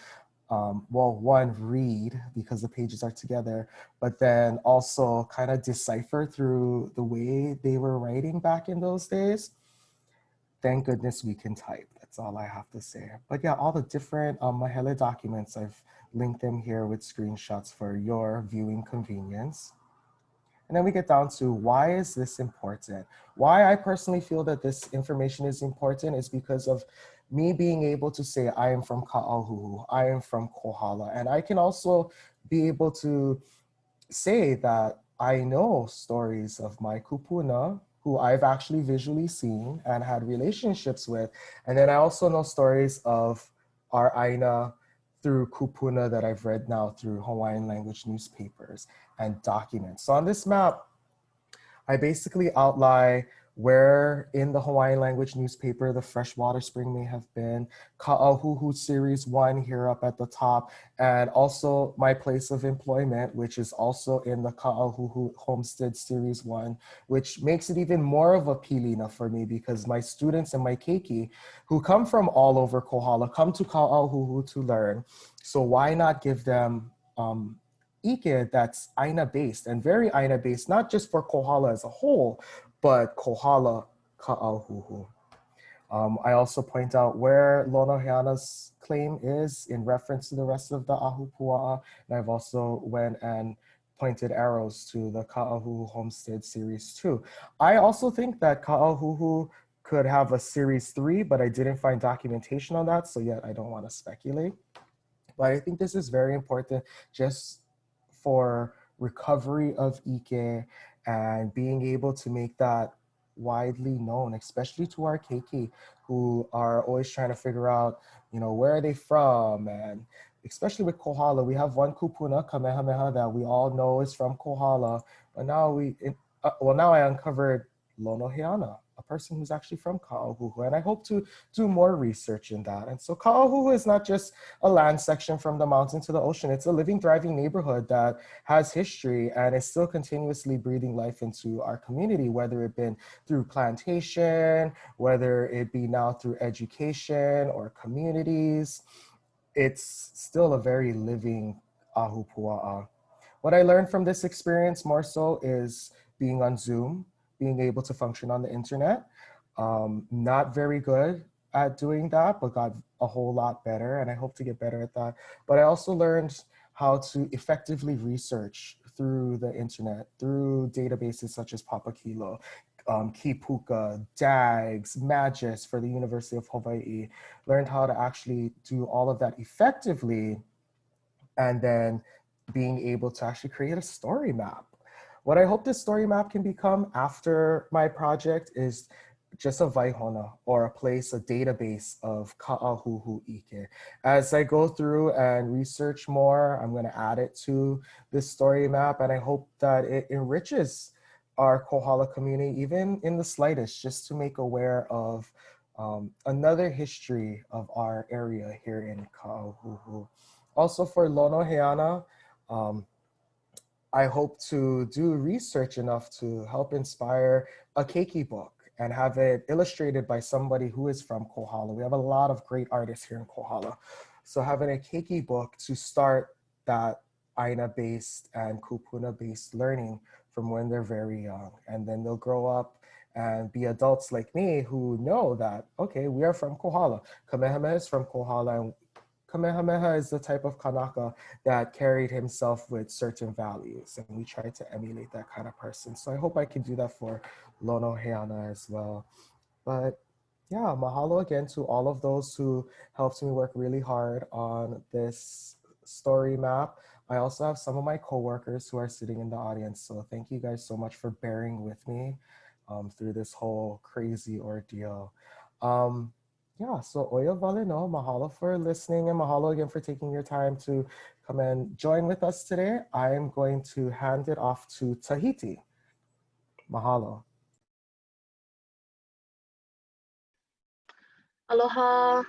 well, one, read because the pages are together, but then also kind of decipher through the way they were writing back in those days. Thank goodness we can type. That's all I have to say. But yeah, all the different Mahele documents, I've linked them here with screenshots for your viewing convenience. And then we get down to why is this important? Why I personally feel that this information is important is because of me being able to say I am from Ka'auhuhu, I am from Kohala, and I can also be able to say that I know stories of my kupuna who I've actually visually seen and had relationships with. And then I also know stories of our Aina through kupuna that I've read now through Hawaiian language newspapers and documents. So on this map, I basically outline where in the Hawaiian language newspaper the freshwater spring may have been, Ka'auhuhu Series 1 here up at the top, and also my place of employment, which is also in the Ka'auhuhu Homestead Series 1, which makes it even more of a pilina for me because my students and my keiki who come from all over Kohala come to Ka'auhuhu to learn. So why not give them ʻike that's Aina-based and very Aina-based, not just for Kohala as a whole, but Kohala Ka'auhuhu. I also point out where Lonoheana's claim is in reference to the rest of the Ahupua'a, and I've also went and pointed arrows to the Ka'auhuhu Homestead Series 2. I also think that Ka'auhuhu could have a Series 3, but I didn't find documentation on that, so yet I don't want to speculate. But I think this is very important just for recovery of ʻike and being able to make that widely known, especially to our keiki who are always trying to figure out, you know, where are they from? And especially with Kohala, we have one kupuna, Kamehameha, that we all know is from Kohala, but now now I uncovered Lonoheana, a person who's actually from Ka'auhuhu, and I hope to do more research in that. And so Ka'auhuhu is not just a land section from the mountain to the ocean, it's a living, thriving neighborhood that has history and is still continuously breathing life into our community, whether it been through plantation, whether it be now through education or communities. It's still a very living ahupua'a. What I learned from this experience more so is being on Zoom, being able to function on the internet. Not very good at doing that, but got a whole lot better, and I hope to get better at that. But I also learned how to effectively research through the internet, through databases such as Papakilo, Kipuka, DAGS, Magis for the University of Hawaii. Learned how to actually do all of that effectively, and then being able to actually create a story map. What I hope this story map can become after my project is just a vaihona, or a place, a database of Ka'auhuhu ʻike. As I go through and research more, I'm gonna add it to this story map, and I hope that it enriches our Kohala community, even in the slightest, just to make aware of another history of our area here in Ka'auhuhu. Also for Lonoheana, I hope to do research enough to help inspire a keiki book and have it illustrated by somebody who is from Kohala. We have a lot of great artists here in Kohala. So having a keiki book to start that Aina-based and Kupuna-based learning from when they're very young. And then they'll grow up and be adults like me who know that, okay, we are from Kohala. Kamehameha is from Kohala, and Kamehameha is the type of Kanaka that carried himself with certain values, and we try to emulate that kind of person. So I hope I can do that for Lono Heana as well. But yeah, mahalo again to all of those who helped me work really hard on this story map. I also have some of my coworkers who are sitting in the audience, so thank you guys so much for bearing with me through this whole crazy ordeal. Yeah, so oya vale no, mahalo for listening, and mahalo again for taking your time to come and join with us today. I'm going to hand it off to Tahiti. Mahalo. Aloha,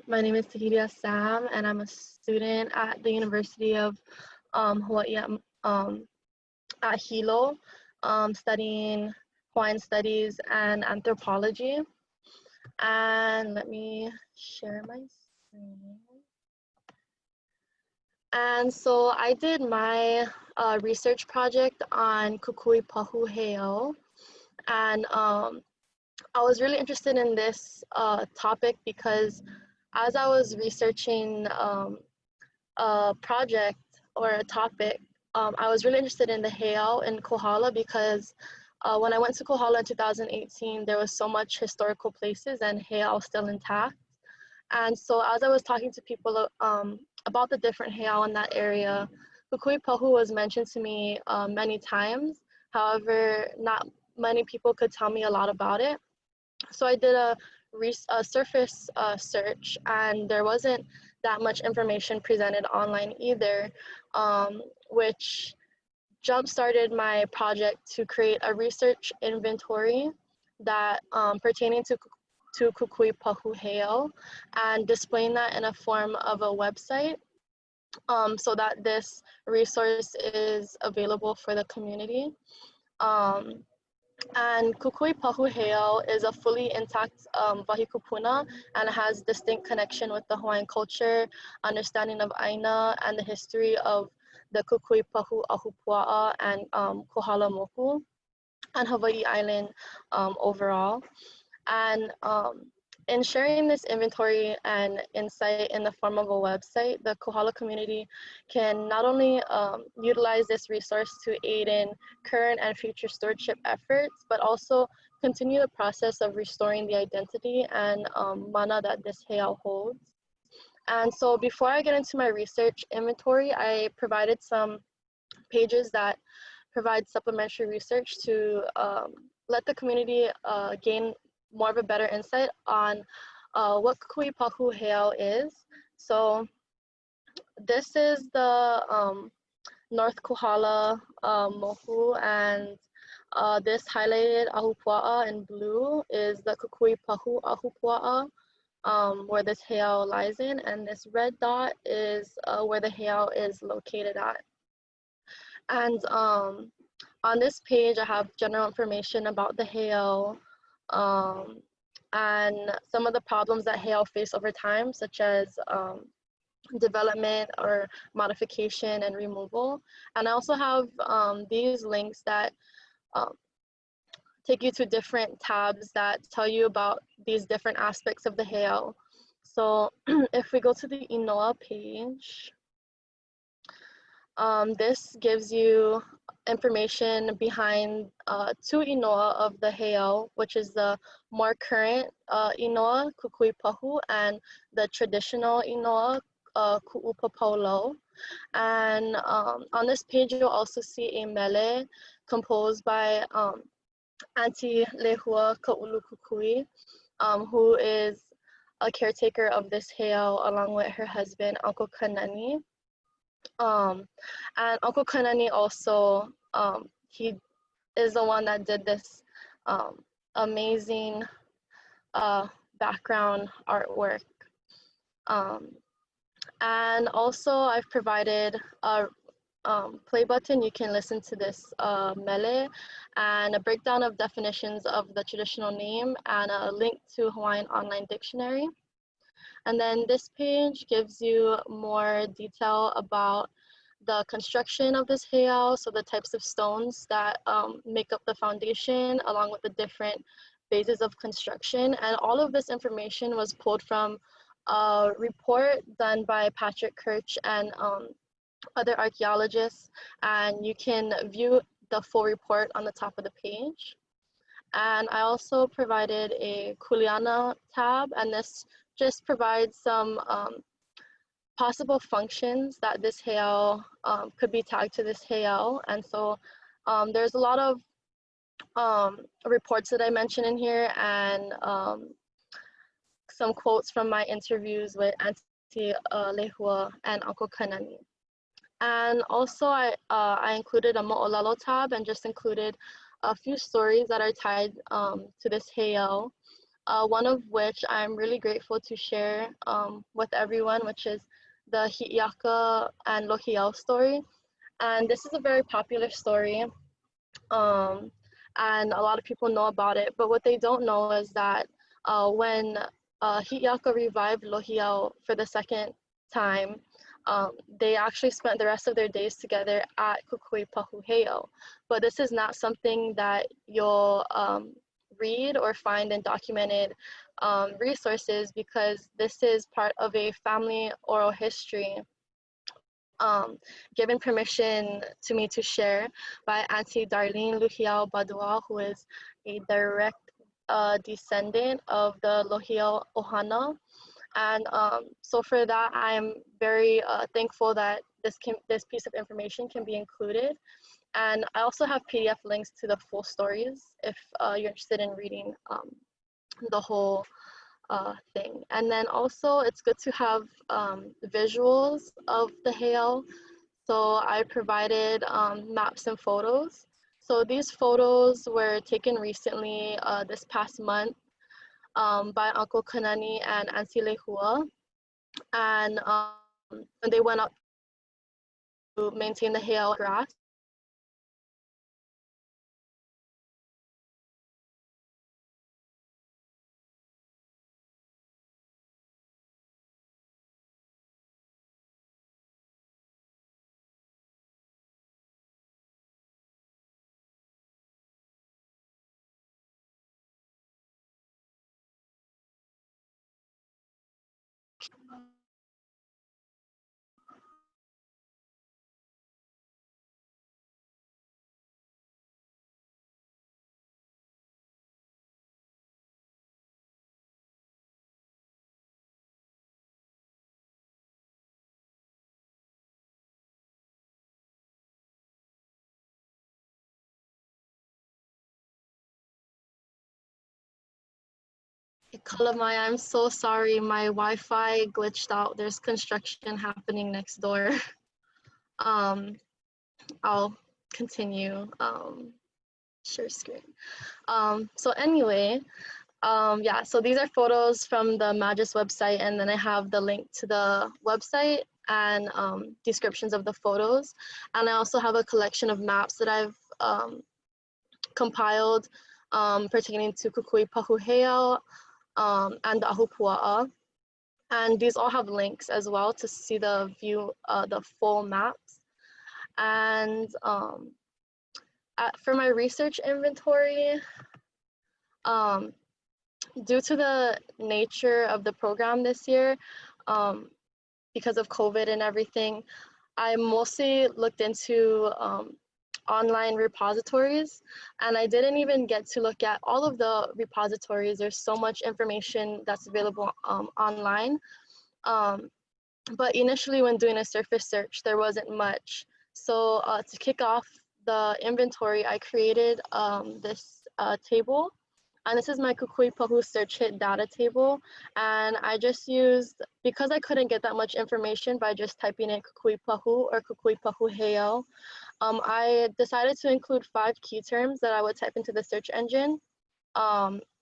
my name is Tahiti Sam, and I'm a student at the University of Hawaii at Hilo, studying Hawaiian Studies and Anthropology. And let me share my screen. And so I did my research project on Kukui Pahu Heiau, and I was really interested in this topic because as I was researching a project or a topic, I was really interested in the heiau in Kohala because when I went to Kohala in 2018, there was so much historical places and heiau still intact. And so as I was talking to people about the different heiau in that area, Kukui Pahu was mentioned to me many times. However, not many people could tell me a lot about it. So I did a surface search, and there wasn't that much information presented online either, which jump-started my project to create a research inventory that pertaining to Kukui Pahu Heiau, and displaying that in a form of a website so that this resource is available for the community. And Kukui Pahu Heiau is a fully intact Wahi Kupuna, and has distinct connection with the Hawaiian culture, understanding of Aina, and the history of the Kukui Pahu Ahupua'a and Kohala moku, and Hawaiʻi Island overall. And in sharing this inventory and insight in the form of a website, the Kohala community can not only utilize this resource to aid in current and future stewardship efforts, but also continue the process of restoring the identity and mana that this heiau holds. And so before I get into my research inventory, I provided some pages that provide supplementary research to let the community gain more of a better insight on what Kukui Pahu Heiau is. So this is the North Kohala moku, and this highlighted ahupua'a in blue is the Kukui Pahu ahupua'a, where this heiau lies in, and this red dot is where the heiau is located at. And on this page, I have general information about the heiau, and some of the problems that heiau face over time, such as development or modification and removal. And I also have these links that take you to different tabs that tell you about these different aspects of the heiau. So if we go to the Inoa page, this gives you information behind two Inoa of the heiau, which is the more current Inoa, Kukui Pahu, and the traditional Inoa, Ku'upapaulo. And on this page, you'll also see a mele composed by Auntie Lehua Ka'ulu Kukui, who is a caretaker of this heiau along with her husband, Uncle Kanani. And Uncle Kanani also, he is the one that did this amazing background artwork. And also I've provided play button, you can listen to this mele and a breakdown of definitions of the traditional name and a link to Hawaiian Online Dictionary. And then this page gives you more detail about the construction of this heiau, so the types of stones that make up the foundation, along with the different phases of construction. And all of this information was pulled from a report done by Patrick Kirch and other archaeologists, and you can view the full report on the top of the page. And I also provided a Kuleana tab, and this just provides some possible functions that this heiau could be tagged to this heiau. And so there's a lot of reports that I mentioned in here, and some quotes from my interviews with Auntie Lehua and Uncle Kanani. And also I included a mo'olelo tab and just included a few stories that are tied to this heiau. One of which I'm really grateful to share with everyone, which is the Hi'iaka and Lohiau story. And this is a very popular story, and a lot of people know about it, but what they don't know is that when Hi'iaka revived Lohiau for the second time, they actually spent the rest of their days together at Kukuipahu Heiau. But this is not something that you'll read or find in documented resources, because this is part of a family oral history given permission to me to share by Auntie Darlene Luhiau Badua, who is a direct descendant of the Lohiau Ohana. And so for that, I'm very thankful that this piece of information can be included. And I also have PDF links to the full stories if you're interested in reading the whole thing. And then also it's good to have visuals of the heiau. So I provided maps and photos. So these photos were taken recently this past month by Uncle Kanani and Auntie Lehua. And they went up to maintain the heiau grass. Kalamai, I'm so sorry. My Wi-Fi glitched out. There's construction happening next door. I'll continue. Share screen. So anyway, yeah, so these are photos from the Magis website, and then I have the link to the website and descriptions of the photos. And I also have a collection of maps that I've compiled pertaining to Kukuipahu Heiau and the Ahupua'a. And these all have links as well to see the full maps. And for my research inventory, due to the nature of the program this year, because of COVID and everything, I mostly looked into online repositories, and I didn't even get to look at all of the repositories. There's so much information that's available online. But initially when doing a surface search, there wasn't much. So to kick off the inventory, I created this table. And this is my Kukuipahu search hit data table. And I just used, because I couldn't get that much information by just typing in Kukuipahu or Kukuipahu Heiau, I decided to include 5 key terms that I would type into the search engine,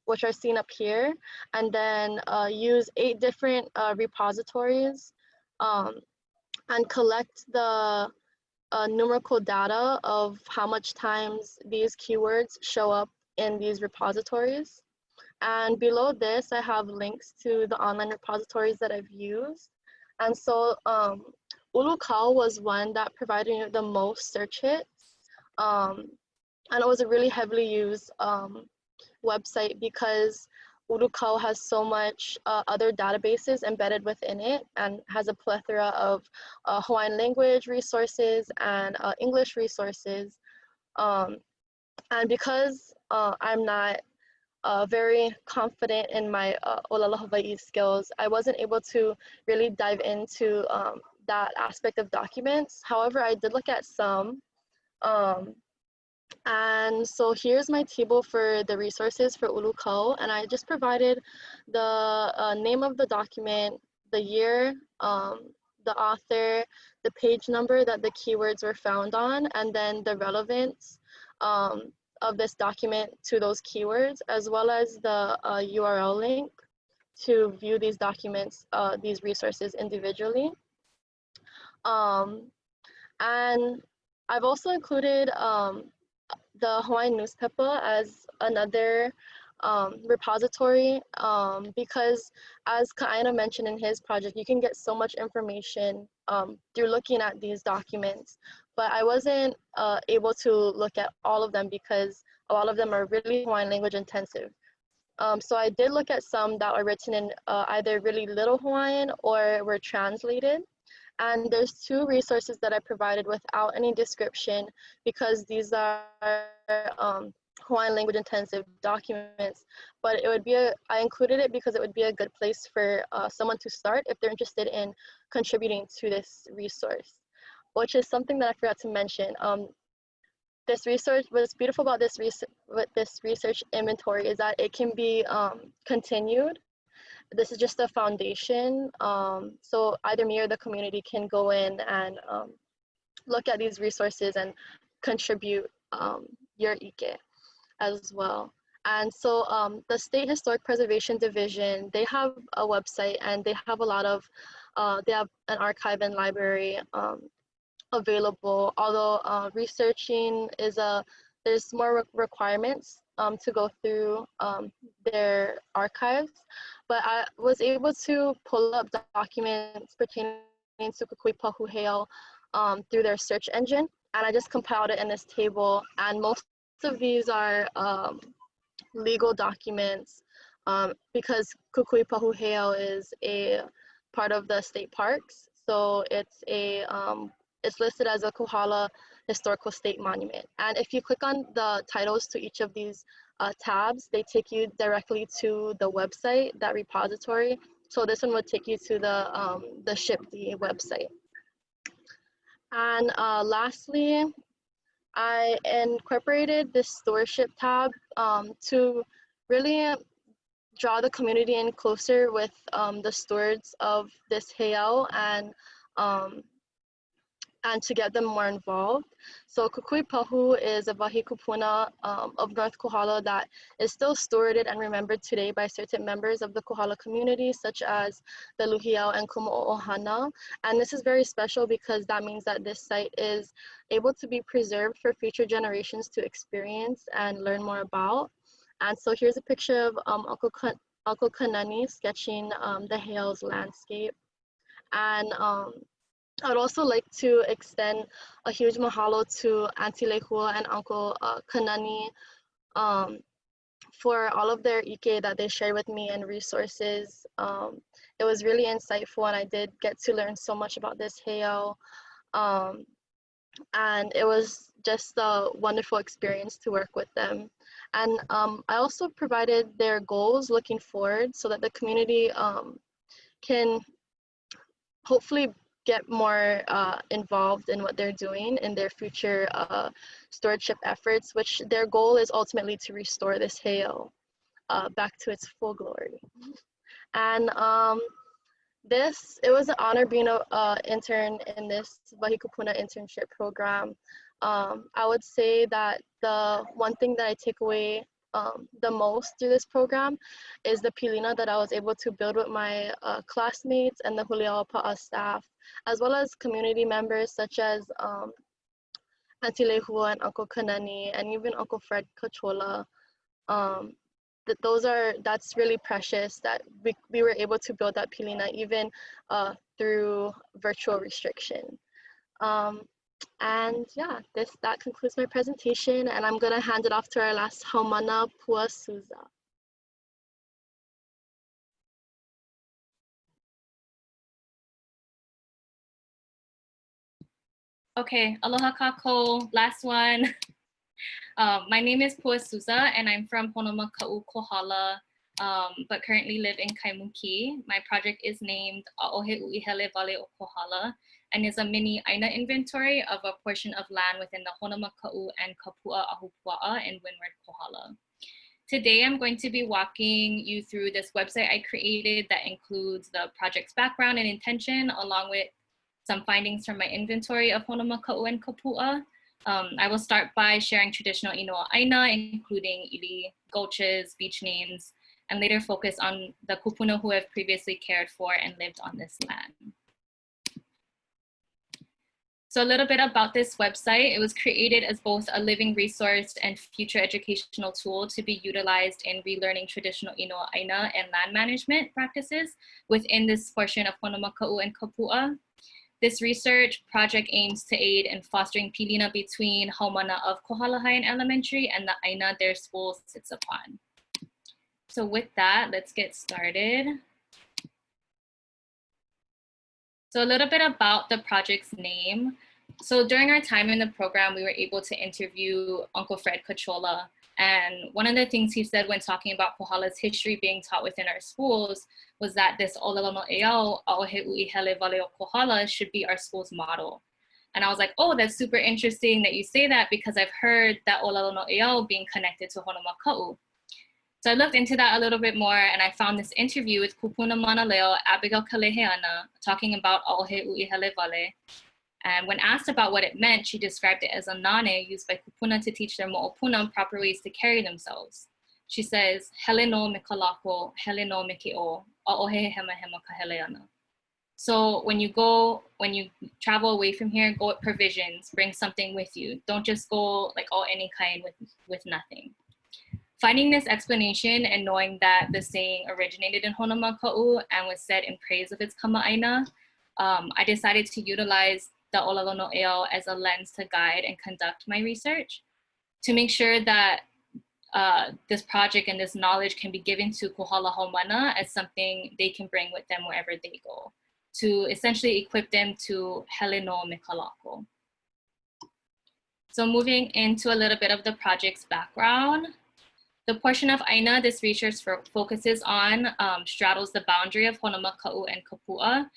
which are seen up here, and then use 8 different repositories and collect the numerical data of how much times these keywords show up in these repositories. And below this, I have links to the online repositories that I've used. And so Ulukau was one that provided me the most search hits. And it was a really heavily used website because Ulukau has so much other databases embedded within it and has a plethora of Hawaiian language resources and English resources. And because I'm not very confident in my Olala Hawaii skills, I wasn't able to really dive into that aspect of documents. However, I did look at some. And so here's my table for the resources for Ulukau, and I just provided the name of the document, the year, the author, the page number that the keywords were found on, and then the relevance of this document to those keywords, as well as the URL link to view these documents, these resources individually. And I've also included the Hawaiian newspaper as another repository because, as Ka'aina mentioned in his project, you can get so much information through looking at these documents, but I wasn't able to look at all of them because a lot of them are really Hawaiian language intensive. So I did look at some that were written in either really little Hawaiian or were translated. And there's two resources that I provided without any description because these are Hawaiian language intensive documents, but it would be I included it because it would be a good place for someone to start if they're interested in contributing to this resource, which is something that I forgot to mention. This research, what's beautiful about this research inventory is that it can be continued. This is just a foundation, so either me or the community can go in and look at these resources and contribute your ʻike as well. And so the State Historic Preservation Division, they have a website and they have a lot of, they have an archive and library available, although researching is there's more requirements to go through their archives, but I was able to pull up documents pertaining to Kukui Pahuheo through their search engine, and I just compiled it in this table, and most of these are legal documents because Kukui Pahuheo is a part of the state parks, so it's listed as a Kohala historical state monument. And if you click on the titles to each of these tabs, they take you directly to the website, that repository. So this one would take you to the SHPD website. And lastly, I incorporated this stewardship tab to really draw the community in closer with the stewards of this heiau and to get them more involved. So Kukui Pahu is a Wahi Kupuna of North Kohala that is still stewarded and remembered today by certain members of the Kohala community, such as the Luhiao and Kumo'ohana. And this is very special because that means that this site is able to be preserved for future generations to experience and learn more about. And so here's a picture of Uncle Kanani sketching the heiau's landscape. And I'd also like to extend a huge mahalo to Auntie Lehua and Uncle Kanani for all of their ʻike that they shared with me and resources. It was really insightful and I did get to learn so much about this heiau. And it was just a wonderful experience to work with them. And I also provided their goals looking forward so that the community can hopefully get more involved in what they're doing in their future stewardship efforts, which their goal is ultimately to restore this heiau back to its full glory. And it was an honor being an intern in this Wahi Kupuna Internship Program. I would say that the one thing that I take away the most through this program is the pilina that I was able to build with my classmates and the Huliaʻapaʻa staff, as well as community members such as Auntie Lehua and Uncle Kanani, and even Uncle Fred Kachola. That's really precious that we were able to build that pilina even through virtual restriction. And yeah, that concludes my presentation, and I'm gonna hand it off to our last haumāna, Pua Suza. Okay, aloha kākou, last one. My name is Pua Suza, and I'm from Honomaka'u, Kohala, but currently live in Kaimuki. My project is named ʻAʻohe Uʻihele Vale o Kohala, and is a mini Aina inventory of a portion of land within the Honomaka'u and Kapua Ahupua'a in Windward, Kohala. Today, I'm going to be walking you through this website I created that includes the project's background and intention, along with some findings from my inventory of Honomaka'u and Kapua. I will start by sharing traditional Inoa Aina, including ili, gulches, beach names, and later focus on the kupuna who have previously cared for and lived on this land. So a little bit about this website. It was created as both a living resource and future educational tool to be utilized in relearning traditional Inoa Aina and land management practices within this portion of Honomaka'u and Kapua. This research project aims to aid in fostering pilina between haumāna of Kohala High and Elementary and the Aina their school sits upon. So with that, let's get started. So a little bit about the project's name. So during our time in the program, we were able to interview Uncle Fred Kachola. And one of the things he said when talking about Kohala's history being taught within our schools was that this Olelo no Eau, ʻAʻohe Uʻihele Vale o Kohala should be our school's model. And I was like, oh, that's super interesting that you say that because I've heard that Olelo no Eau being connected to Honomaka'u. So I looked into that a little bit more and I found this interview with Kupuna Manaleo Abigail Kaleheana talking about ʻAʻohe Uʻihele Vale. And when asked about what it meant, she described it as a nane used by kupuna to teach their mo'opuna proper ways to carry themselves. She says, hele no me kalako, hele no me ke'o, ʻaʻohe hema hema kaheleana. So when you travel away from here, go with provisions, bring something with you. Don't just go like all any kind with nothing. Finding this explanation and knowing that the saying originated in Honomaka'u and was said in praise of its kama'aina, I decided to utilize the Olelo no Eau as a lens to guide and conduct my research to make sure that this project and this knowledge can be given to Kohala haumāna as something they can bring with them wherever they go, to essentially equip them to hele no me kalako. So moving into a little bit of the project's background. The portion of Aina this research focuses on straddles the boundary of Honomaka'u and Kapua.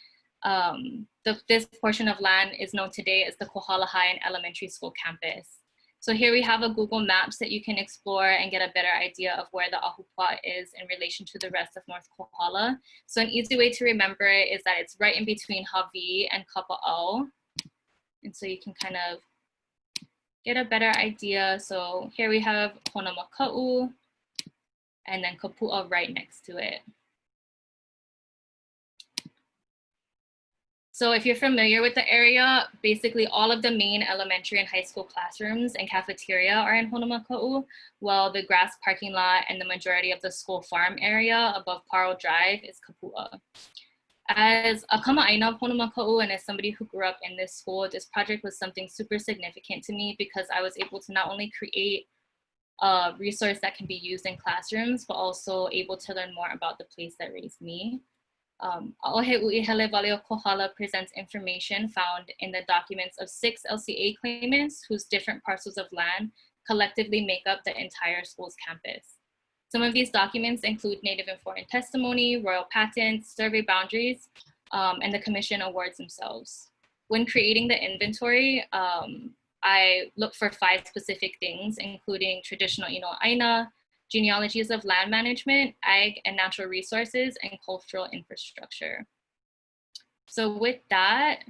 This portion of land is known today as the Kohala High and Elementary School campus. So here we have a Google Maps that you can explore and get a better idea of where the Ahupua is in relation to the rest of North Kohala. So an easy way to remember it is that it's right in between Hawi and Kapa'au. And so you can kind of get a better idea. So here we have Honomaka'u and then Kapua right next to it. So if you're familiar with the area, basically all of the main elementary and high school classrooms and cafeteria are in Honomaka'u, while the grass parking lot and the majority of the school farm area above Paro Drive is Kapua. As a kama'aina of Honomaka'u and as somebody who grew up in this school, this project was something super significant to me because I was able to not only create a resource that can be used in classrooms, but also able to learn more about the place that raised me. ʻAʻohe Uʻihele Vale o Kohala presents information found in the documents of 6 LCA claimants whose different parcels of land collectively make up the entire school's campus. Some of these documents include native and foreign testimony, royal patents, survey boundaries, and the commission awards themselves. When creating the inventory, I looked for 5 specific things, including traditional Inoa Aina, genealogies of land management, ag and natural resources, and cultural infrastructure. So with that,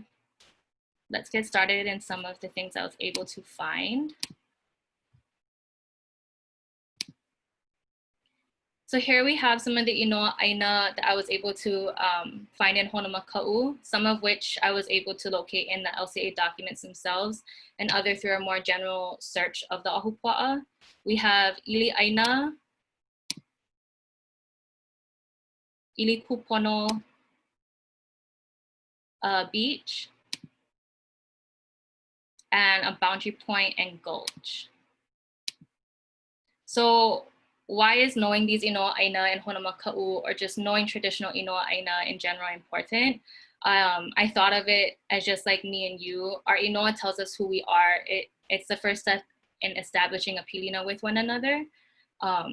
let's get started in some of the things I was able to find. So here we have some of the inoa aina that I was able to find in Honomaka'u, some of which I was able to locate in the LCA documents themselves, and other through a more general search of the ahupua'a. We have ili aina, ili kupono beach, and a boundary point and gulch. So why is knowing these inoa aina and Honomaka'u, or just knowing traditional inoa aina in general, important? I thought of it as just like me and you. Our inoa tells us who we are. It's the first step in establishing a pilina with one another.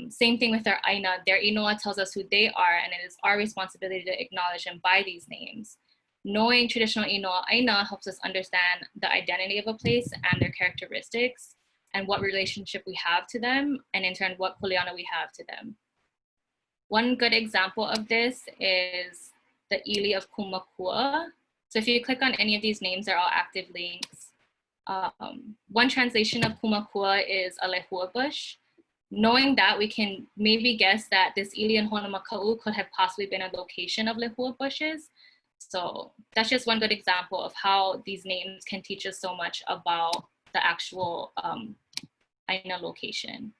Same thing with our aina. Their inoa tells us who they are, and it is our responsibility to acknowledge and by these names. Knowing traditional inoa aina helps us understand the identity of a place and their characteristics, and what relationship we have to them, and in turn, what kuleana we have to them. One good example of this is the ili of Kumakua. So if you click on any of these names, they're all active links. One translation of Kumakua is a lehua bush. Knowing that, we can maybe guess that this ili in Honomaka'u could have possibly been a location of lehua bushes. So that's just one good example of how these names can teach us so much about the actual aina location.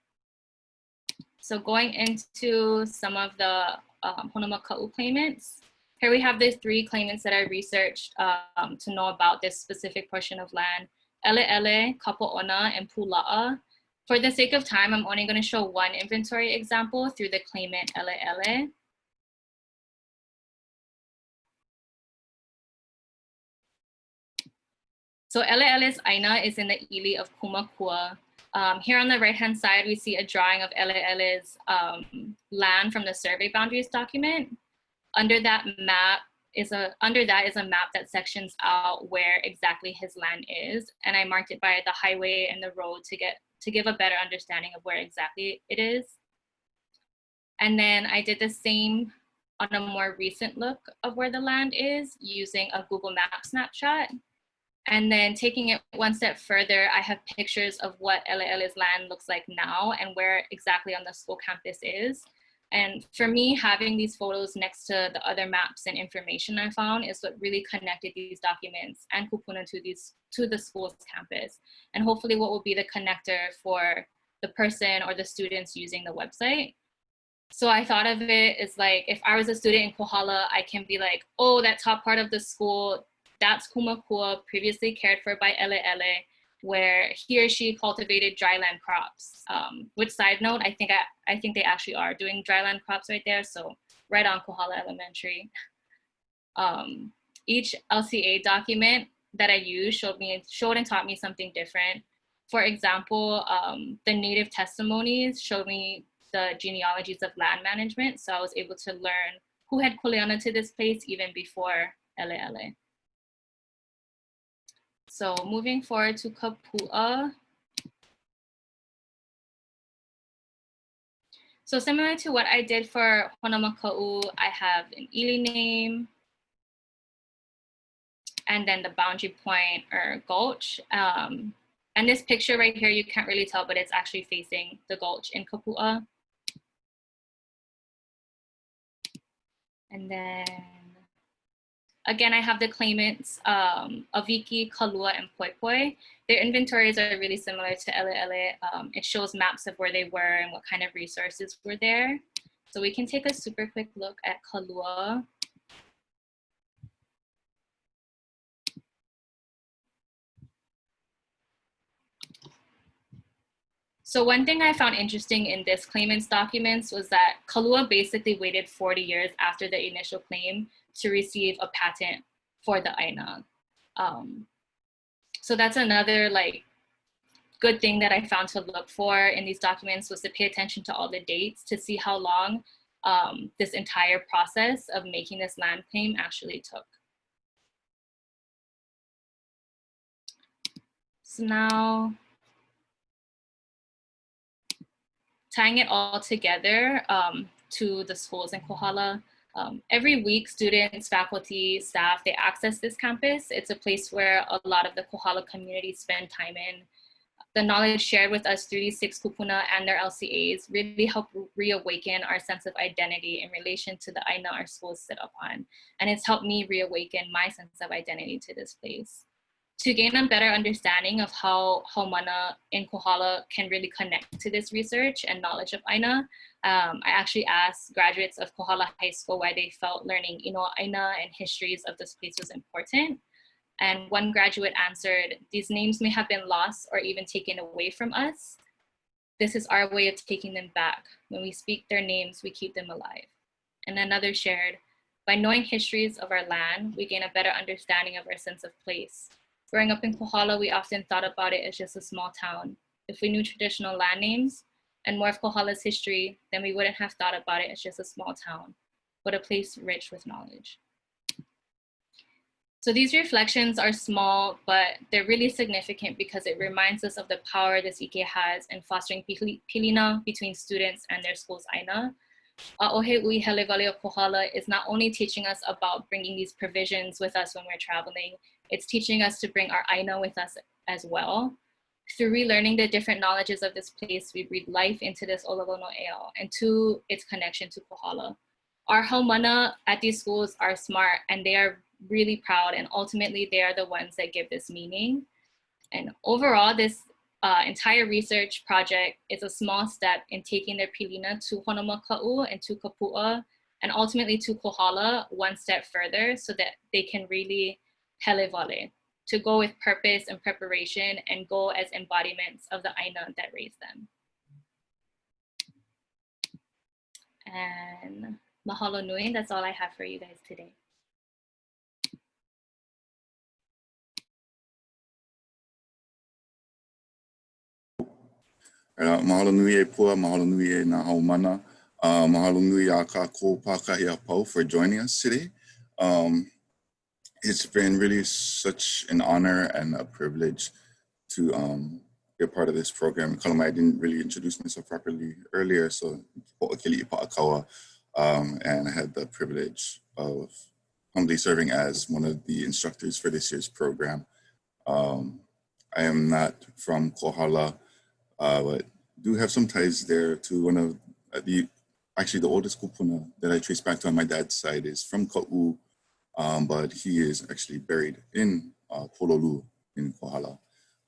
So going into some of the Honomaka'u claimants, here we have the 3 claimants that I researched to know about this specific portion of land: Ele'ele, Kapo'ona, and Pula'a. For the sake of time, I'm only going to show one inventory example through the claimant Ele'ele. So Ele'ele's aina is in the ili of Kumakua. Here on the right-hand side, we see a drawing of Ele'ele's land from the survey boundaries document. Under that is a map that sections out where exactly his land is, and I marked it by the highway and the road to give a better understanding of where exactly it is. And then I did the same on a more recent look of where the land is using a Google Maps snapshot. And then taking it one step further, I have pictures of what Ele'ele's land looks like now and where exactly on the school campus is. And for me, having these photos next to the other maps and information I found is what really connected these documents and Kupuna to the school's campus. And hopefully what will be the connector for the person or the students using the website. So I thought of it as like, if I was a student in Kohala, I can be like, oh, that top part of the school, that's Kumakua, previously cared for by Ele'ele, where he or she cultivated dryland crops. Which, side note, I think they actually are doing dryland crops right there. So right on Kohala Elementary. Each LCA document that I used showed and taught me something different. For example, the native testimonies showed me the genealogies of land management. So I was able to learn who had kuleana to this place even before Ele'ele. So moving forward to Kapua. So similar to what I did for Honomaka'u, I have an ili name, and then the boundary point or gulch. And this picture right here, you can't really tell, but it's actually facing the gulch in Kapua. And then again, I have the claimants, Aviki, Kalua, and Poipoi. Their inventories are really similar to Ele'ele. It shows maps of where they were and what kind of resources were there. So we can take a super quick look at Kalua. So one thing I found interesting in this claimant's documents was that Kalua basically waited 40 years after the initial claim to receive a patent for the aina. So that's another good thing that I found to look for in these documents, was to pay attention to all the dates to see how long this entire process of making this land claim actually took. So now, tying it all together to the schools in Kohala. Every week, students, faculty, staff, they access this campus. It's a place where a lot of the Kohala community spend time in. the knowledge shared with us through these 6 kupuna and their LCAs really help reawaken our sense of identity in relation to the aina our schools sit upon. And it's helped me reawaken my sense of identity to this place. To gain a better understanding of how haumāna in Kohala can really connect to this research and knowledge of aina, I actually asked graduates of Kohala High School why they felt learning Inoa aina and histories of this place was important. And one graduate answered, "These names may have been lost or even taken away from us. This is our way of taking them back. When we speak their names, we keep them alive." And another shared, "By knowing histories of our land, we gain a better understanding of our sense of place. Growing up in Kohala, we often thought about it as just a small town. If we knew traditional land names and more of Kohala's history, then we wouldn't have thought about it as just a small town, but a place rich with knowledge." So these reflections are small, but they're really significant because it reminds us of the power this ike has in fostering pilina between students and their school's aina. A'ohe ui Helevale o Kohala is not only teaching us about bringing these provisions with us when we're traveling, it's teaching us to bring our aina with us as well. Through relearning the different knowledges of this place, we breathe life into this ololono eo and to its connection to Kohala. Our haumāna at these schools are smart and they are really proud, and ultimately they are the ones that give this meaning. And overall, this entire research project is a small step in taking their pilina to Honomaka'u and to Kapua, and ultimately to Kohala one step further so that they can really helevale, to go with purpose and preparation and go as embodiments of the aina that raised them. And mahalo nui, that's all I have for you guys today. Mahalo nui e pua, mahalo nui e nā haumāna. Mahalo nui a kākou pākahi a pau for joining us today. It's been really such an honor and a privilege to be a part of this program. Kalama, I didn't really introduce myself properly earlier, so and I had the privilege of humbly serving as one of the instructors for this year's program. I am not from Kohala, but do have some ties there to one of actually the oldest kupuna that I trace back to on my dad's side is from Ka'u, but he is actually buried in Pololu in Kohala.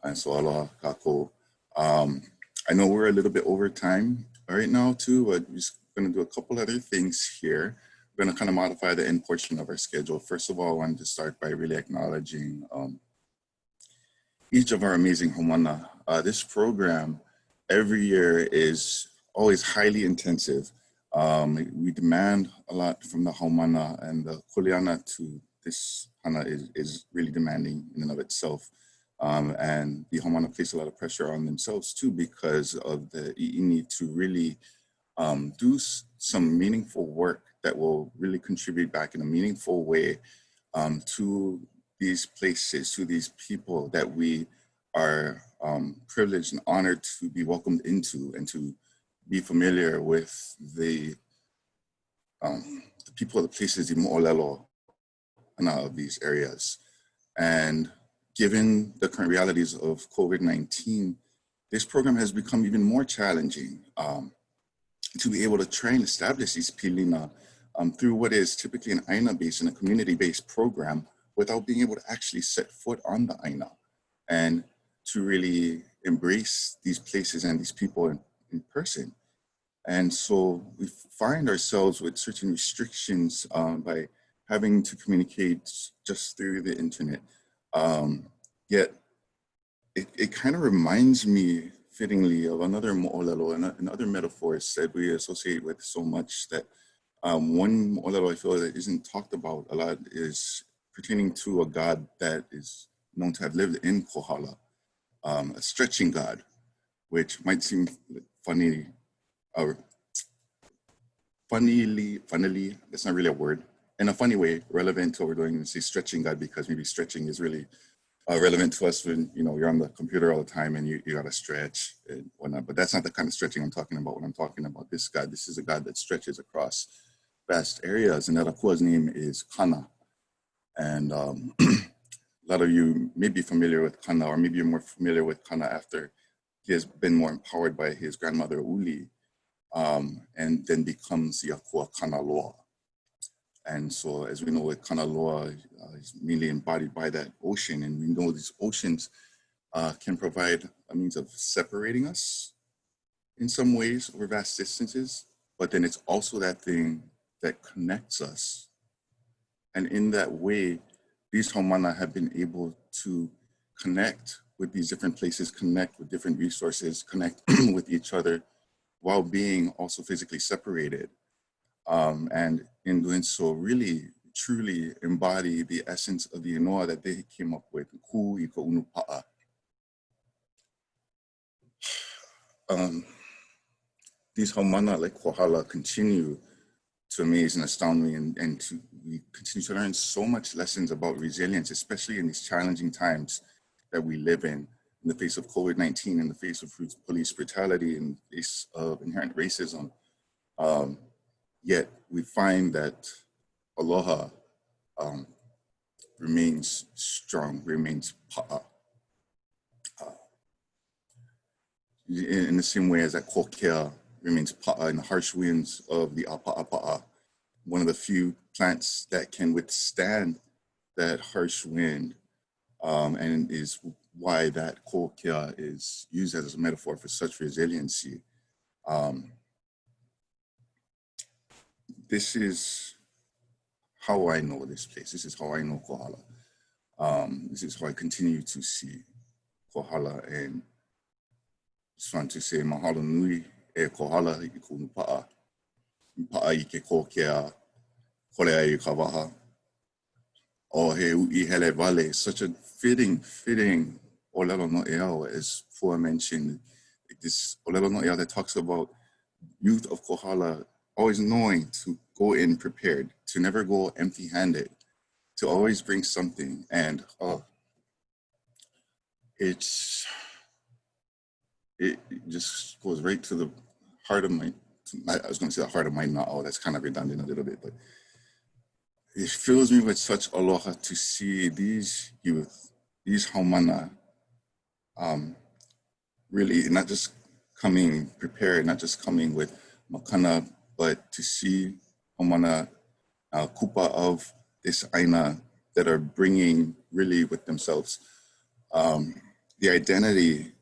And so aloha kākou. I know we're a little bit over time right now too, but we're just gonna do a couple other things here. We're gonna kind of modify the end portion of our schedule. First of all, I wanted to start by really acknowledging each of our amazing haumāna. This program every year is always highly intensive. We demand a lot from the haumāna, and the kuleana to this hana is really demanding in and of itself. And the haumāna place a lot of pressure on themselves too because of the i'ini to really do some meaningful work that will really contribute back in a meaningful way to these places, to these people that we are privileged and honored to be welcomed into and to be familiar with the people of the places, the mo'olelo of these areas. And given the current realities of COVID-19, this program has become even more challenging to be able to try and establish these pilina through what is typically an aina-based and a community-based program without being able to actually set foot on the aina and to really embrace these places and these people in person. And so we find ourselves with certain restrictions by having to communicate just through the internet. Yet it kind of reminds me fittingly of another mo'olelo and other metaphors that we associate with so much that one mo'olelo I feel that isn't talked about a lot is pertaining to a god that is known to have lived in Kohala, a stretching god, which might seem funny, funnily, that's not really a word, in a funny way, relevant to what we're doing and say stretching god because maybe stretching is really relevant to us when you're on the computer all the time and you gotta stretch and whatnot, but that's not the kind of stretching I'm talking about when I'm talking about this god. This is a god that stretches across vast areas, and that akua's name is Kana. And a lot of you may be familiar with Kana, or maybe you're more familiar with Kana after he has been more empowered by his grandmother Uli, and then becomes the Akua Kanaloa. And so, as we know, Kanaloa is mainly embodied by that ocean, and we know these oceans can provide a means of separating us in some ways over vast distances, but then it's also that thing that connects us. And in that way, these haumāna have been able to connect with these different places, connect with different resources, connect with each other while being also physically separated. And in doing so, really, truly embody the essence of the inoa that they came up with, Kūikaunupaʻa. These haumāna like Kohala continue to amaze and astound me, and we continue to learn so much lessons about resilience, especially in these challenging times that we live in the face of COVID-19, in the face of police brutality, in the face of inherent racism. Yet we find that aloha remains strong, remains pa'a. In the same way as that kokea remains pa'a in the harsh winds of the apa'apa'a, one of the few plants that can withstand that harsh wind, and is why that kokea is used as a metaphor for such resiliency. This is how I know this place. This is how I know Kohala. This is how I continue to see Kohala, and just want to say mahalo nui e Kohala i Kūnupaʻa. Pa'a i ke kokea, kore ai ka waha. O he ui hele vale, such a fitting olelo no eo, as Fua mentioned. This olelo no eo that talks about youth of Kohala always knowing to go in prepared, to never go empty-handed, to always bring something. And it just goes right to the heart of my, I was going to say the heart of my na'o, that's kind of redundant a little bit, but it fills me with such aloha to see these youth, these haumāna, really not just coming prepared, not just coming with makana, but to see haumāna kupa of this aina that are bringing really with themselves the identity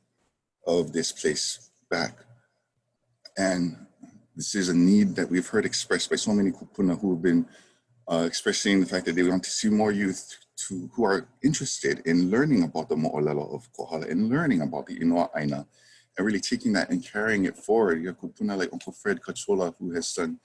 of this place back. And this is a need that we've heard expressed by so many kupuna who have been expressing the fact that they want to see more youth who are interested in learning about the mo'olelo of Kohala and learning about the Inoa Aina, and really taking that and carrying it forward. You have kupuna like Uncle Fred Kachola, who has done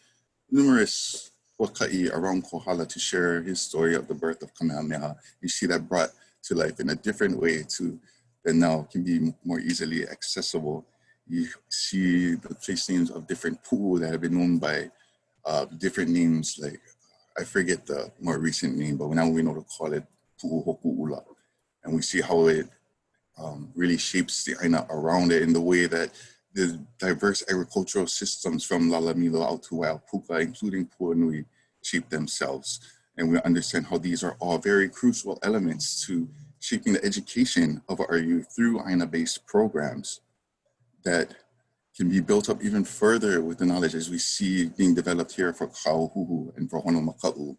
numerous waka'i around Kohala to share his story of the birth of Kamehameha. You see that brought to life in a different way that now can be more easily accessible. You see the place names of different pu'u that have been known by different names, like, I forget the more recent name, but now we know to call it pu'u hoku'ula. And we see how it really shapes the aina around it in the way that the diverse agricultural systems from Lalamilo out to Waiapuka, including Puanui, shape themselves. And we understand how these are all very crucial elements to shaping the education of our youth through aina-based programs that can be built up even further with the knowledge as we see being developed here for Kauhuhu and for Honomaka'u,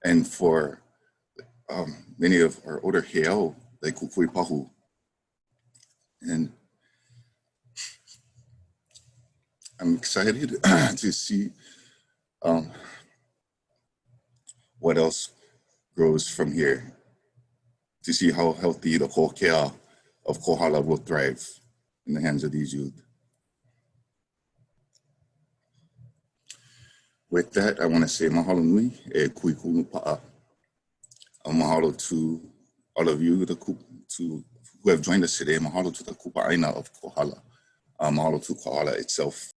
and for many of our older heiau, like Kukuipahu. And I'm excited to see what else grows from here, to see how healthy the kokea of Kohala will thrive in the hands of these youth. With that, I want to say mahalo nui e Kūikaunupaʻa. Mahalo to all of you who have joined us today. Mahalo to the kupa aina of Kohala. Mahalo to Kohala itself.